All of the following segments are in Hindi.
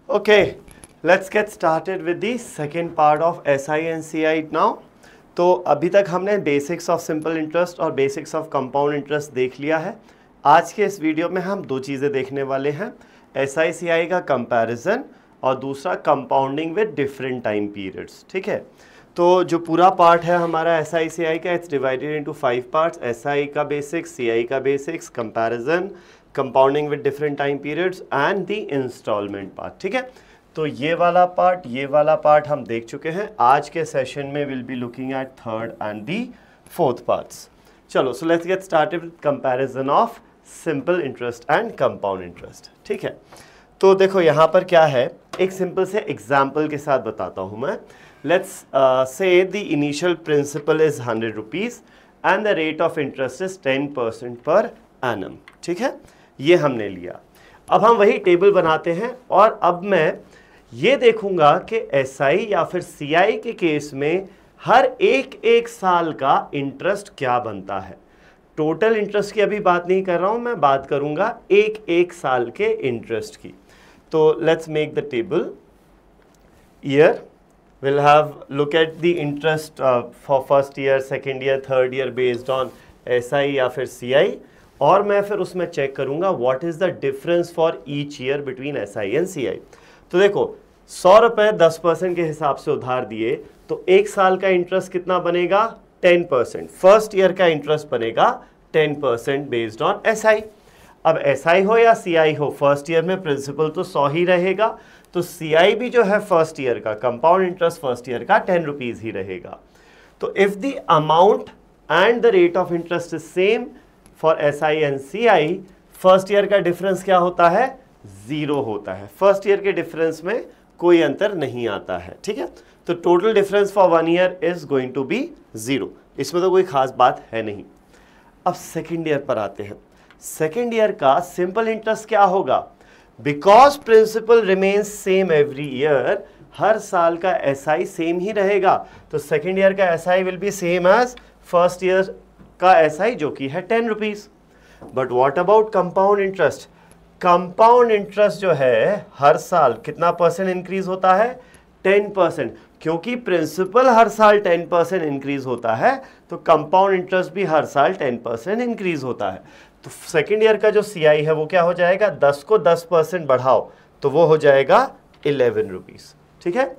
Okay, let's get started with the second part of SI and CI now. तो अभी तक हमने बेसिक्स ऑफ सिंपल इंटरेस्ट और बेसिक्स ऑफ कंपाउंड इंटरेस्ट देख लिया है। आज के इस वीडियो में हम दो चीज़ें देखने वाले हैं, SI CI का कंपैरिजन और दूसरा compounding with different time periods. ठीक है, तो जो पूरा पार्ट है हमारा SI CI का, it's divided into 5 parts. SI का बेसिक्स, CI का basics, comparison, compounding with different time periods and the installment part. ठीक है, तो ये वाला पार्ट हम देख चुके हैं। आज के सेशन में will be looking at third and the fourth parts. चलो, so let's get started with comparison of simple interest and compound interest. ठीक है, तो देखो यहाँ पर क्या है, एक सिंपल से एग्जाम्पल के साथ बताता हूँ मैं। Let's say the initial principal is 100 rupees and the rate of interest is 10% per annum. ठीक है, ये हमने लिया। अब हम वही टेबल बनाते हैं और अब मैं ये देखूंगा कि SI या फिर CI के केस में हर एक साल का इंटरेस्ट क्या बनता है। टोटल इंटरेस्ट की अभी बात नहीं कर रहा हूं, मैं बात करूंगा एक साल के इंटरेस्ट की। तो let's make the table. Year will have look at the interest for first year, second year, third year based on SI या फिर CI, और मैं फिर उसमें चेक करूंगा what is the difference for each year between SI and CI। तो देखो, 100 रुपये 10% के हिसाब से उधार दिए तो एक साल का इंटरेस्ट कितना बनेगा? 10%। फर्स्ट ईयर का इंटरेस्ट बनेगा 10% बेस्ड ऑन SI। अब SI हो या CI हो, फर्स्ट ईयर में प्रिंसिपल तो 100 ही रहेगा, तो CI भी जो है फर्स्ट ईयर का कंपाउंड इंटरेस्ट फर्स्ट ईयर का 10 रुपीज़ ही रहेगा। तो if the amount and the rate of interest is same for SI and CI, first year का डिफरेंस क्या होता है? 0 होता है। फर्स्ट ईयर के डिफरेंस में कोई अंतर नहीं आता है। ठीक है, तो total difference for 1 year is going to be 0। इसमें तो कोई खास बात है नहीं। अब सेकेंड ईयर पर आते हैं। सेकेंड ईयर का सिंपल इंटरेस्ट क्या होगा? Because principal remains same every year, हर साल का SI सेम ही रहेगा, तो सेकेंड ईयर का SI will be same as first year का SI, जो कि है 10 rupees. But what about compound interest? Compound interest जो है हर साल कितना परसेंट इंक्रीज होता है? 10%। क्योंकि प्रिंसिपल हर साल 10% इंक्रीज होता है, तो कंपाउंड इंटरेस्ट भी हर साल 10% इंक्रीज होता है। तो सेकेंड ईयर का जो CI है वो क्या हो जाएगा? 10 को 10% बढ़ाओ तो वो हो जाएगा 11 रुपीज़। ठीक है,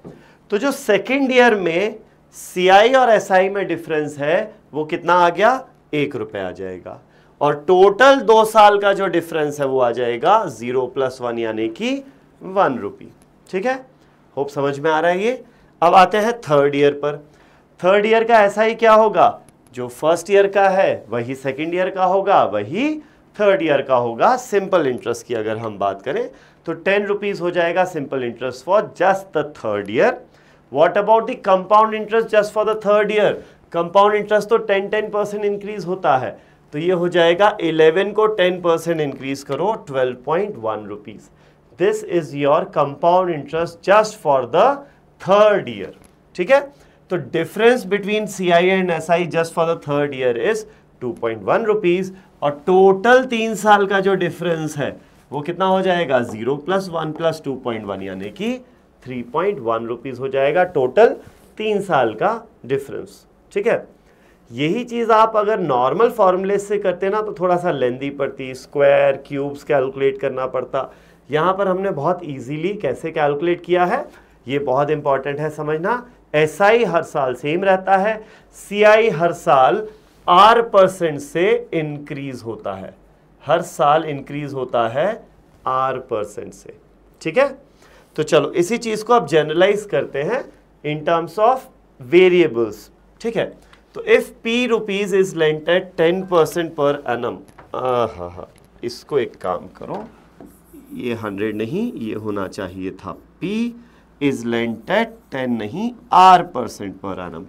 तो जो सेकेंड ईयर में CI और SI में डिफरेंस है वो कितना आ गया? 1 रुपये आ जाएगा। और टोटल 2 साल का जो डिफरेंस है वो आ जाएगा 0 + 1 यानी कि 1 रुपी। ठीक है, होप समझ में आ रहा है ये। अब आते हैं थर्ड ईयर पर। थर्ड ईयर का SI क्या होगा? जो फर्स्ट ईयर का है वही सेकेंड ईयर का होगा, वही थर्ड ईयर का होगा। सिंपल इंटरेस्ट की अगर हम बात करें तो 10 रुपीज़ हो जाएगा simple interest for just the third year. What about the compound interest just for the third year? Compound interest तो 10% इंक्रीज होता है, तो ये हो जाएगा 11 को 10% इंक्रीज करो, 12.1 rupees. This is your compound interest just for the third year. ठीक है, तो difference between CI and SI just for the third year is 2.1 rupees, और टोटल 3 साल का जो डिफरेंस है वो कितना हो जाएगा? 0 + 1 + 2.1 यानी कि 3.1 रुपीज़ हो जाएगा टोटल 3 साल का डिफरेंस। ठीक है, यही चीज़ आप अगर नॉर्मल फॉर्मूले से करते ना तो थोड़ा सा लेंदी पड़ती, स्क्वायर क्यूब्स कैलकुलेट करना पड़ता। यहाँ पर हमने बहुत इजीली कैसे कैलकुलेट किया है, ये बहुत इंपॉर्टेंट है समझना। SI हर साल सेम रहता है, CI हर साल R% से इंक्रीज होता है, हर साल इंक्रीज होता है R% से। ठीक है, तो चलो इसी चीज़ को अब जनरलाइज करते हैं इन टर्म्स ऑफ वेरिएबल्स। ठीक है, तो if P rupees is lent at 10% per annum, इसको एक काम करो, ये 100 नहीं, ये होना चाहिए था P इज लेंट एट 10 नहीं, R% per annum.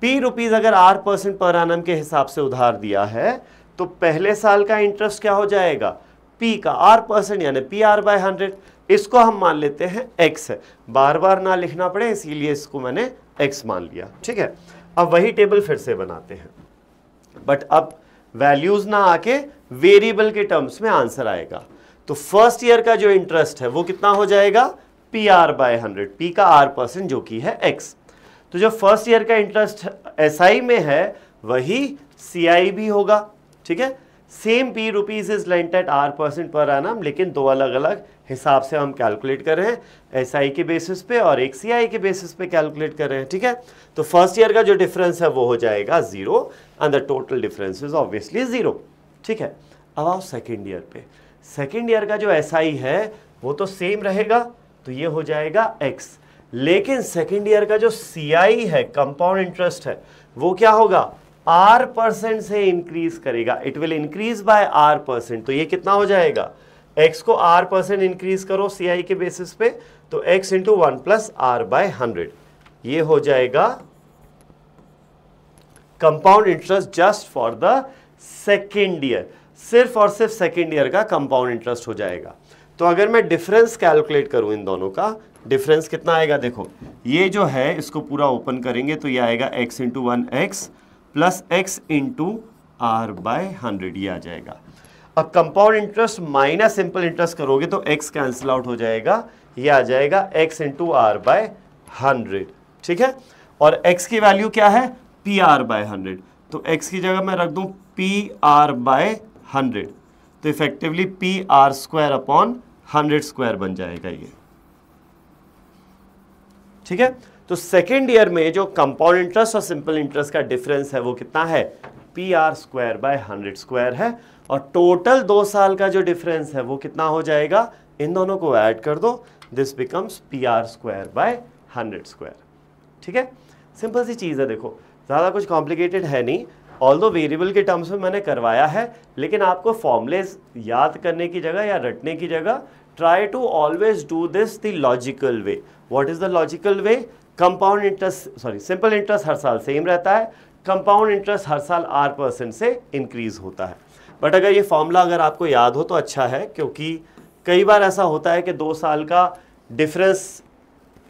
P rupees अगर R% पर एनम के हिसाब से उधार दिया है तो पहले साल का इंटरेस्ट क्या हो जाएगा? P का R% यानी PR/100। इसको हम मान लेते हैं X है, बार बार ना लिखना पड़े इसीलिए इसको मैंने X मान लिया। ठीक है, अब वही टेबल फिर से बनाते हैं, बट अब वैल्यूज ना आके वेरिएबल के टर्म्स में आंसर आएगा। तो फर्स्ट ईयर का जो इंटरेस्ट है वो कितना हो जाएगा? पी आर बाय 100, पी का R% जो कि है x। तो जो फर्स्ट ईयर का इंटरेस्ट SI में है वही CI भी होगा, ठीक है। Same P rupees is lent at R% per annum, लेकिन दो अलग अलग हिसाब से हम कैलकुलेट कर रहे हैं, SI के बेसिस पे और एक CI के बेसिस पे कैलकुलेट कर रहे हैं, ठीक है। तो फर्स्ट ईयर का जो डिफरेंस है वो हो जाएगा 0 and the total difference is obviously 0, ठीक है। अब आओ सेकेंड ईयर पे। सेकेंड ईयर का जो SI है वो तो सेम रहेगा, तो ये हो जाएगा x, लेकिन सेकेंड ईयर का जो CI है, कंपाउंड इंटरेस्ट है, वो क्या होगा, R% से इंक्रीज करेगा, it will increase by R%। तो ये कितना हो जाएगा, x को R% इंक्रीज करो CI के बेसिस पे, तो x into 1 plus R by 100, ये हो जाएगा compound interest just for the second year, सिर्फ और सिर्फ सेकेंड ईयर का कंपाउंड इंटरेस्ट हो जाएगा। तो अगर मैं डिफरेंस कैलकुलेट करूं इन दोनों का, डिफरेंस कितना आएगा, देखो ये जो है इसको पूरा ओपन करेंगे तो ये आएगा x into 1x plus x into R by 100, ये आ जाएगा। अब compound interest minus simple interest करोगे तो x कैंसिल आउट हो जाएगा, ये आ जाएगा x इंटू R बाय 100, ठीक है। और x की वैल्यू क्या है, PR बाय 100, तो x की जगह मैं रख दूं PR बाय 100, तो effectively PR square upon 100 square बन जाएगा ये, ठीक है। तो सेकेंड ईयर में जो कंपाउंड इंटरेस्ट और सिंपल इंटरेस्ट का डिफरेंस है वो कितना है, PR स्क्वायर बाय 100 स्क्वायर है, और टोटल 2 साल का जो डिफरेंस है वो कितना हो जाएगा, इन दोनों को ऐड कर दो, this becomes PR square by 100 square, ठीक है। सिंपल सी चीज़ है, देखो ज़्यादा कुछ कॉम्प्लिकेटेड है नहीं, ऑल्दो वेरिएबल के टर्म्स में मैंने करवाया है, लेकिन आपको फॉर्मूलेज याद करने की जगह या रटने की जगह try to always do this the logical way. What is the logical way, compound interest simple interest हर साल सेम रहता है, कंपाउंड इंटरेस्ट हर साल R% से इंक्रीज होता है। बट अगर ये फॉर्मूला अगर आपको याद हो तो अच्छा है, क्योंकि कई बार ऐसा होता है कि 2 साल का डिफरेंस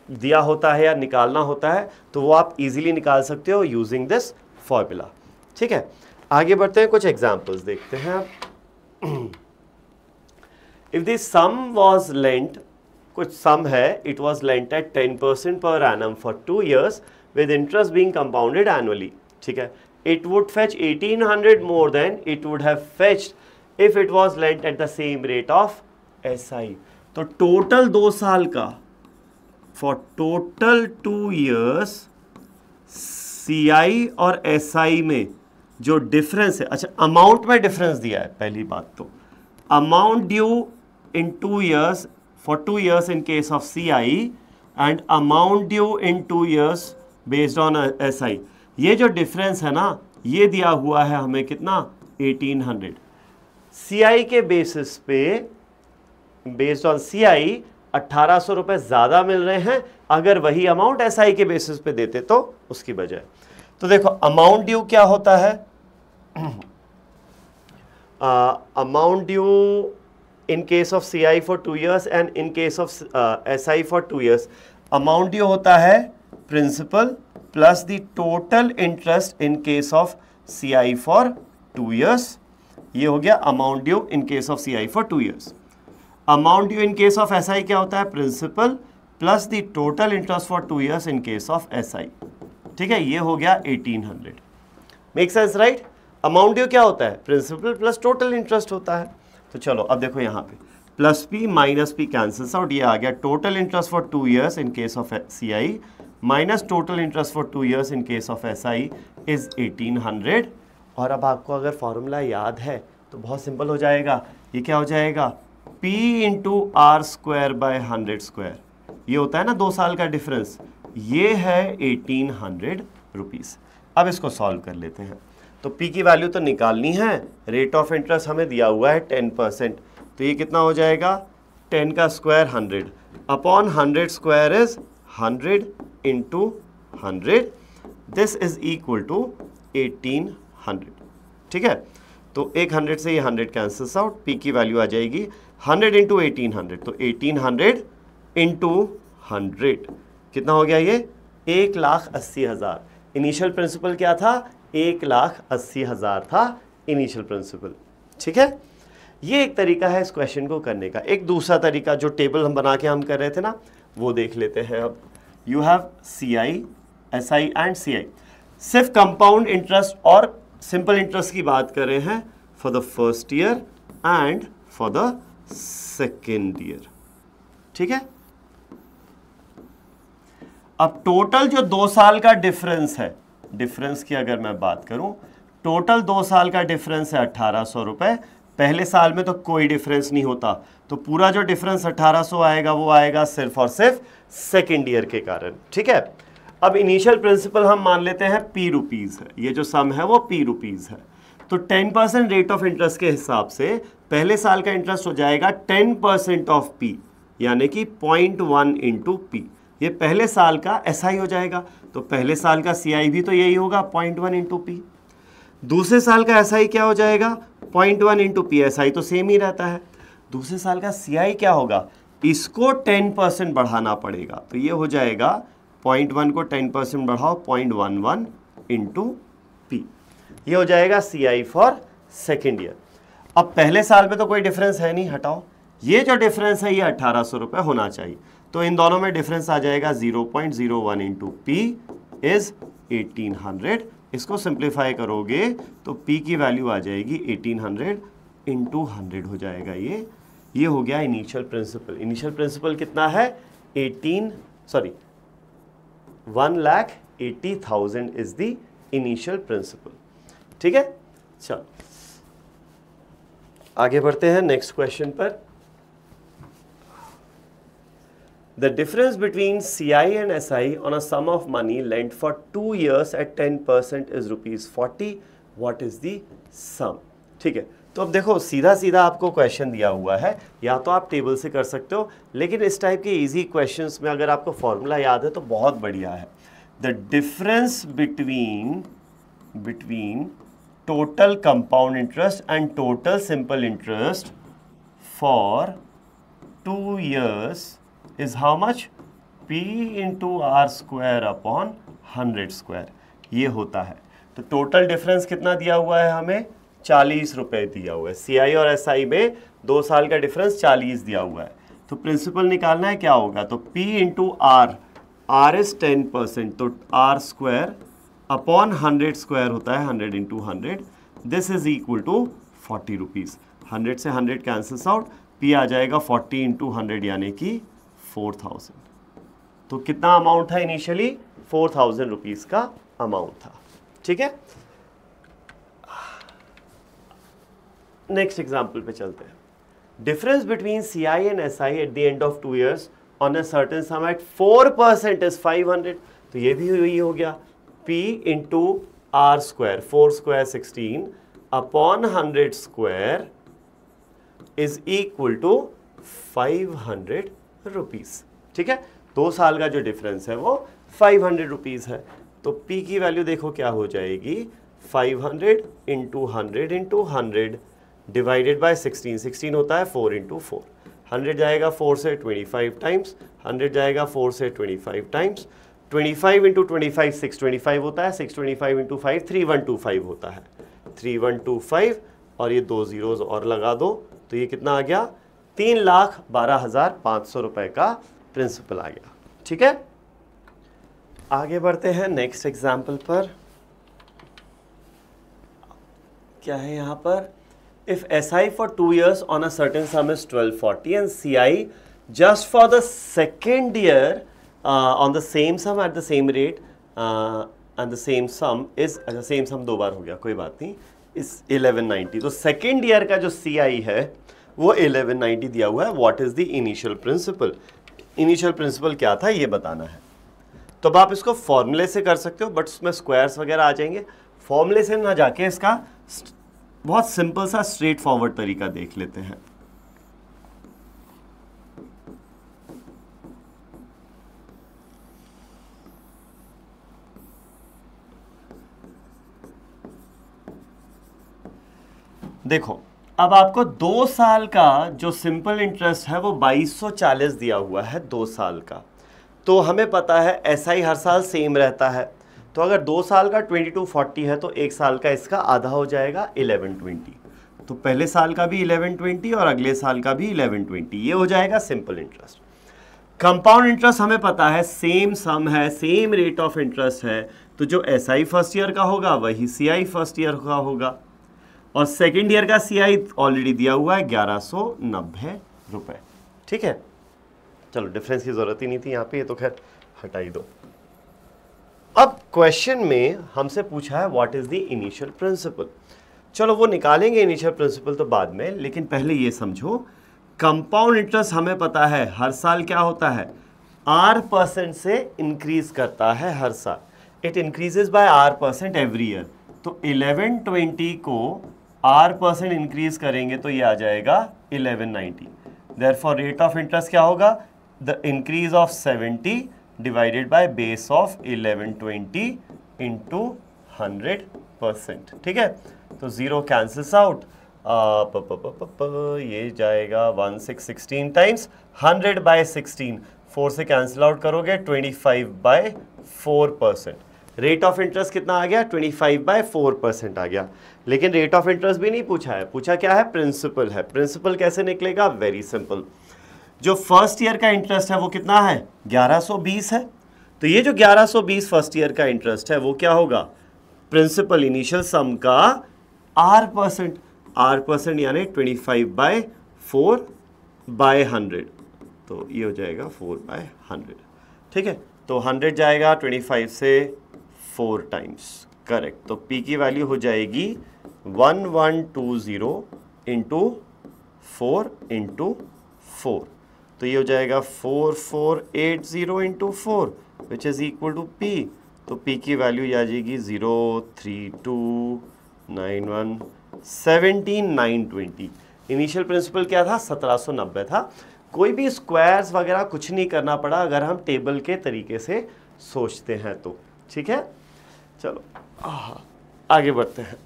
दिया होता है या निकालना होता है, तो वो आप इजीली निकाल सकते हो यूजिंग दिस फॉर्मूला, ठीक है। आगे बढ़ते हैं, कुछ एग्जांपल्स देखते हैं आप। If the sum was lent, कुछ सम है, it was lent at 10% per annum for 2 years with interest being compounded annually, ठीक है। It would fetch 1800 more than it would have fetched if it was lent at the same rate of SI। तो टोटल 2 साल का, फॉर टोटल 2 years CI और SI में जो डिफरेंस है, अच्छा अमाउंट में डिफरेंस दिया है, पहली बात तो amount due in 2 years for 2 years in case of CI and amount due in 2 years based on SI, ये जो डिफरेंस है ना, ये दिया हुआ है हमें कितना, 1800। CI के बेसिस पे, बेस्ड ऑन CI 1800 रुपए ज्यादा मिल रहे हैं, अगर वही अमाउंट SI के बेसिस पे देते तो उसकी बजाय। तो देखो अमाउंट ड्यू क्या होता है, amount due in case of CI for 2 years and in case of SI for 2 years, amount due होता है principal plus the total interest in case of CI for 2 years, ये हो गया amount due in case of CI for 2 years। Amount due in case of SI क्या होता है, principal plus the total interest for 2 years in case of SI, ठीक है, ये हो गया 1800। Make sense right. Amount due क्या होता है, प्रिंसिपल प्लस टोटल इंटरेस्ट होता है। तो चलो अब देखो यहाँ पे plus P minus P cancels out, ये आ गया total interest for 2 years in case of CI minus total interest for 2 years in case of SI is 1800। और अब आपको अगर फॉर्मूला याद है तो बहुत सिंपल हो जाएगा, ये क्या हो जाएगा, P into R square by 100 square, ये होता है ना 2 साल का डिफरेंस, ये है 1800 रुपीज़। अब इसको सॉल्व कर लेते हैं। तो P की वैल्यू तो निकालनी है, रेट ऑफ इंटरेस्ट हमें दिया हुआ है 10%, तो ये कितना हो जाएगा, 10 का square 100 upon 100 square is 100 into 100, this is equal to 1800, ठीक है। तो एक 100 से ये 100 कैंसल्स आउट, P की वैल्यू आ जाएगी 100 इंटू 1800, तो 1800 इंटू 100 कितना हो गया, ये 1,80,000। इनिशियल प्रिंसिपल क्या था, 1,80,000 था इनिशियल प्रिंसिपल, ठीक है। ये एक तरीका है इस क्वेश्चन को करने का। एक दूसरा तरीका जो टेबल हम बना के हम कर रहे थे ना, वो देख लेते हैं अब। You have CI, SI and CI। सिर्फ कंपाउंड इंटरेस्ट और सिंपल इंटरेस्ट की बात कर रहे हैं for the first year and for the second year, ठीक है। अब टोटल जो 2 साल का डिफरेंस है, डिफरेंस की अगर मैं बात करूं, टोटल 2 साल का डिफरेंस है 1800 रुपए। पहले साल में तो कोई डिफरेंस नहीं होता, तो पूरा जो डिफरेंस 1800 आएगा वो आएगा सिर्फ और सिर्फ सेकेंड ईयर के कारण, ठीक है। अब इनिशियल प्रिंसिपल हम मान लेते हैं P रुपीज़ है, ये जो सम है वो P रुपीज़ है। तो 10% रेट ऑफ इंटरेस्ट के हिसाब से पहले साल का इंटरेस्ट हो जाएगा 10% ऑफ P, यानी कि 0.1 इंटू P। ये पहले साल का SI हो जाएगा, तो पहले साल का CI भी तो यही होगा 0.1 इंटू P। दूसरे साल का SI क्या हो जाएगा 0.1 इंटू P, SI तो सेम ही रहता है। दूसरे साल का CI क्या होगा, इसको 10% बढ़ाना पड़ेगा, तो ये हो जाएगा 0.1 को 10% बढ़ाओ 0.11 इंटू P, ये हो जाएगा CI फॉर सेकेंड ईयर। अब पहले साल में तो कोई डिफरेंस है नहीं, हटाओ, ये जो डिफरेंस है ये 1800 रुपये होना चाहिए, तो इन दोनों में डिफरेंस आ जाएगा 0.01 इंटू P इज 1800। इसको सिंप्लीफाई करोगे तो P की वैल्यू आ जाएगी 1800 इंटू 100 हो जाएगा। ये हो गया इनिशियल प्रिंसिपल। इनिशियल प्रिंसिपल कितना है 1,80,000 इज द इनिशियल प्रिंसिपल, ठीक है। चलो आगे बढ़ते हैं नेक्स्ट क्वेश्चन पर। The difference between CI and SI on a sum of money lent for 2 years at 10% is ₹40. What is the sum? ठीक है, तो अब देखो सीधा सीधा आपको क्वेश्चन दिया हुआ है, या तो आप टेबल से कर सकते हो, लेकिन इस टाइप के इजी क्वेश्चंस में अगर आपको फॉर्मूला याद है तो बहुत बढ़िया है। The difference between total compound interest and total simple interest for 2 years is how much? P into R square upon 100 square, ये होता है। तो टोटल डिफरेंस कितना दिया हुआ है हमें 40 रुपए दिया हुआ है। CI और SI में 2 साल का डिफरेंस 40 दिया हुआ है, तो प्रिंसिपल निकालना है, क्या होगा, तो P इंटू R इज 10%, तो R स्क्वायर अपॉन 100 स्क्वायर होता है 100 into 100, this is equal to 40 rupees. 100 से 100 कैंसल्स आउट, P आ जाएगा 40 इंटू 100 यानी कि 4000। तो कितना अमाउंट था इनिशियली 4000 रुपीज़ का अमाउंट था, ठीक है। नेक्स्ट एग्जाम्पल पे चलते हैं। Difference between CI and SI at the end of 2 years on a certain sum at 4% is 500, तो ये भी यही हो गया P into R square, 4 square 16 upon 100 square is equal to 500 rupees, ठीक है। 2 साल का जो डिफरेंस है वो 500 रुपीज़ है, तो P की वैल्यू देखो क्या हो जाएगी 500 इंटू 100 इंटू 100 डिवाइडेड बाय 16, 16 होता है 4 इंटू 4, 100 जाएगा 4 से 25 टाइम्स, 100 जाएगा 4 से 25 टाइम्स, 25 इंटू 25 625 होता है, 625 इंटू 5 3125 होता है, 3125 और ये 2 जीरोज और लगा दो, तो ये कितना आ गया 3,12,500 रुपए का प्रिंसिपल आ गया, ठीक है। आगे बढ़ते हैं नेक्स्ट एग्जाम्पल पर। क्या है यहाँ पर, if SI for 2 years on a certain sum is 1240 and CI just for the second year on the same sum at the same rate and the same sum is, अच्छा सेम सम 2 बार हो गया, कोई बात नहीं, इस 1190। तो सेकेंड ईयर का जो CI है वो 1190 दिया हुआ है। What is the initial principal? Initial principal क्या था ये बताना है। तो अब आप इसको फॉर्मूले से कर सकते हो, बट उसमें स्क्वायर्स वगैरह आ जाएंगे। फॉर्मूले से ना जाके इसका बहुत सिंपल सा स्ट्रेट फॉरवर्ड तरीका देख लेते हैं। देखो अब आपको 2 साल का जो सिंपल इंटरेस्ट है वो 2240 दिया हुआ है 2 साल का। तो हमें पता है SI हर साल सेम रहता है, तो अगर 2 साल का 2240 है तो 1 साल का इसका आधा हो जाएगा 1120। तो पहले साल का भी 1120 और अगले साल का भी 1120, ये हो जाएगा सिंपल इंटरेस्ट। कंपाउंड इंटरेस्ट हमें पता है सेम सम है, सेम रेट ऑफ इंटरेस्ट है, तो जो एसआई फर्स्ट ईयर का होगा वही सीआई फर्स्ट ईयर का होगा, और सेकेंड ईयर का सीआई ऑलरेडी दिया हुआ है 1190 रुपए। ठीक है, चलो डिफरेंस की जरूरत ही नहीं थी यहाँ पे, ये तो खैर हटाई दो। अब क्वेश्चन में हमसे पूछा है what is the initial principal. चलो वो निकालेंगे इनिशियल प्रिंसिपल तो बाद में, लेकिन पहले ये समझो कंपाउंड इंटरेस्ट हमें पता है हर साल क्या होता है, R% से इंक्रीज करता है हर साल, it increases by R% every year. तो 1120 को R% इंक्रीज करेंगे तो ये आ जाएगा 1190। देयरफॉर रेट ऑफ इंटरेस्ट क्या होगा, the increase of 70 divided by base of 1120 into 100%। ठीक है, तो 0 कैंसल्स आउट, ये जाएगा 1616 टाइम्स 100 बाय 16, 4 से कैंसिल आउट करोगे 25/4%। रेट ऑफ इंटरेस्ट कितना आ गया, 25/4% आ गया। लेकिन रेट ऑफ इंटरेस्ट भी नहीं पूछा है, पूछा क्या है, प्रिंसिपल है। प्रिंसिपल कैसे निकलेगा, वेरी सिंपल, जो फर्स्ट ईयर का इंटरेस्ट है वो कितना है, 1120 है, तो ये जो 1120 फर्स्ट ईयर का इंटरेस्ट है वो क्या होगा, प्रिंसिपल इनिशियल सम का R%, R% यानी 25/4/100, तो ये हो जाएगा 4/100। ठीक है, तो 100 जाएगा 25 से 4 टाइम्स, करेक्ट। तो P की वैल्यू हो जाएगी 1120 इंटू 4 इंटू 4, तो ये हो जाएगा 4480 into 4 which is equal to P। तो P की वैल्यू आ जाएगी 03291 17920। इनिशियल प्रिंसिपल क्या था, 1790 था। कोई भी स्क्वायर्स वगैरह कुछ नहीं करना पड़ा अगर हम टेबल के तरीके से सोचते हैं तो। ठीक है, चलो आगे बढ़ते हैं।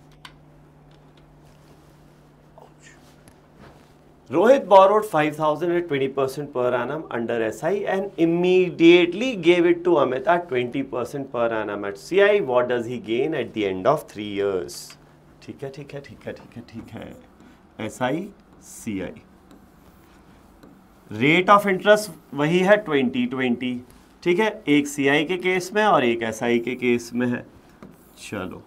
Rohit borrowed 5,000 at 20% per annum under SI and immediately gave it to Amit at 20% per annum at CI. What does he gain at the end of 3 years? ठीक है ठीक है ठीक है ठीक है ठीक है, SI CI rate of interest वही है 2020। ठीक है, एक CI के केस में और एक SI के केस में है। चलो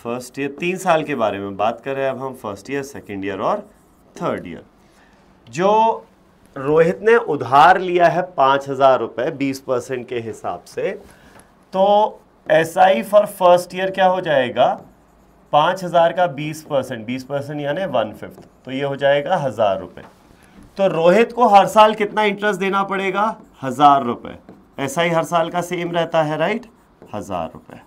फर्स्ट ईयर 3 साल के बारे में बात कर रहे हैं अब हम, फर्स्ट ईयर, सेकेंड ईयर और थर्ड ईयर। जो रोहित ने उधार लिया है 5000 रुपये 20% के हिसाब से, तो SI फॉर फर्स्ट ईयर क्या हो जाएगा, 5000 का 20% यानी 1/5, तो ये हो जाएगा 1000 रुपये। तो रोहित को हर साल कितना इंटरेस्ट देना पड़ेगा, 1000 रुपये। SI हर साल का सेम रहता है, राइट, 1000 रुपये।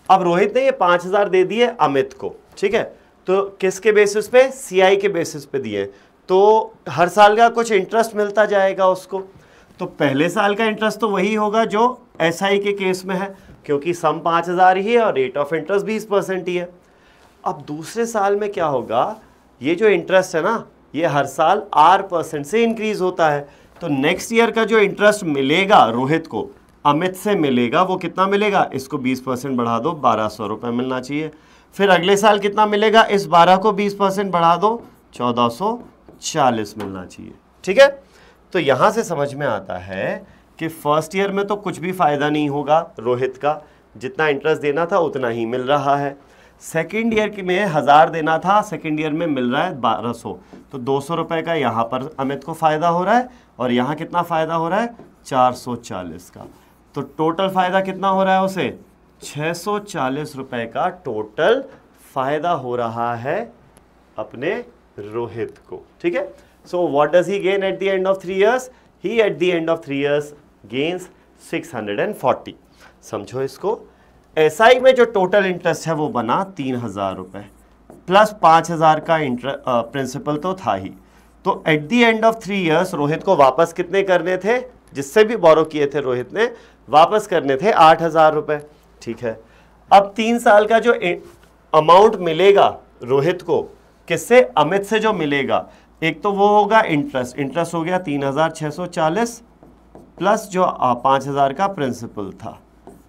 अब रोहित ने ये 5000 दे दिए अमित को, ठीक है, तो किसके बेसिस पे, CI के बेसिस पे दिए, तो हर साल का कुछ इंटरेस्ट मिलता जाएगा उसको। तो पहले साल का इंटरेस्ट तो वही होगा जो SI के केस में है, क्योंकि सम 5000 ही है और रेट ऑफ इंटरेस्ट 20% ही है। अब दूसरे साल में क्या होगा, ये जो इंटरेस्ट है ना, ये हर साल R% से इंक्रीज होता है। तो नेक्स्ट ईयर का जो इंटरेस्ट मिलेगा रोहित को अमित से मिलेगा, वो कितना मिलेगा, इसको 20% बढ़ा दो, 1200 रुपये मिलना चाहिए। फिर अगले साल कितना मिलेगा, इस 12 को 20% बढ़ा दो, 1440 मिलना चाहिए। ठीक है, तो यहाँ से समझ में आता है कि फर्स्ट ईयर में तो कुछ भी फ़ायदा नहीं होगा रोहित का, जितना इंटरेस्ट देना था उतना ही मिल रहा है। सेकेंड ईयर में 1000 देना था, सेकेंड ईयर में मिल रहा है 1200, तो 200 रुपये का यहाँ पर अमित को फ़ायदा हो रहा है, और यहाँ कितना फ़ायदा हो रहा है, 440 का। तो टोटल फ़ायदा कितना हो रहा है उसे, 640 रुपये का टोटल फ़ायदा हो रहा है अपने रोहित को। ठीक है, so what does he gain eight the end of 3 years? He eight the end of 3 years gains 640। समझो इसको, SI में जो टोटल इंटरेस्ट है वो बना 3000 रुपये प्लस 5000 का प्रिंसिपल तो था ही। तो eight the end of 3 years Rohit को वापस कितने करने थे, जिससे भी बोरो किए थे रोहित ने, वापस करने थे 8000 रुपये। ठीक है, अब 3 साल का जो अमाउंट मिलेगा रोहित को, किससे, अमित से जो मिलेगा, एक तो वो होगा इंटरेस्ट हो गया 3640 प्लस जो 5000 का प्रिंसिपल था,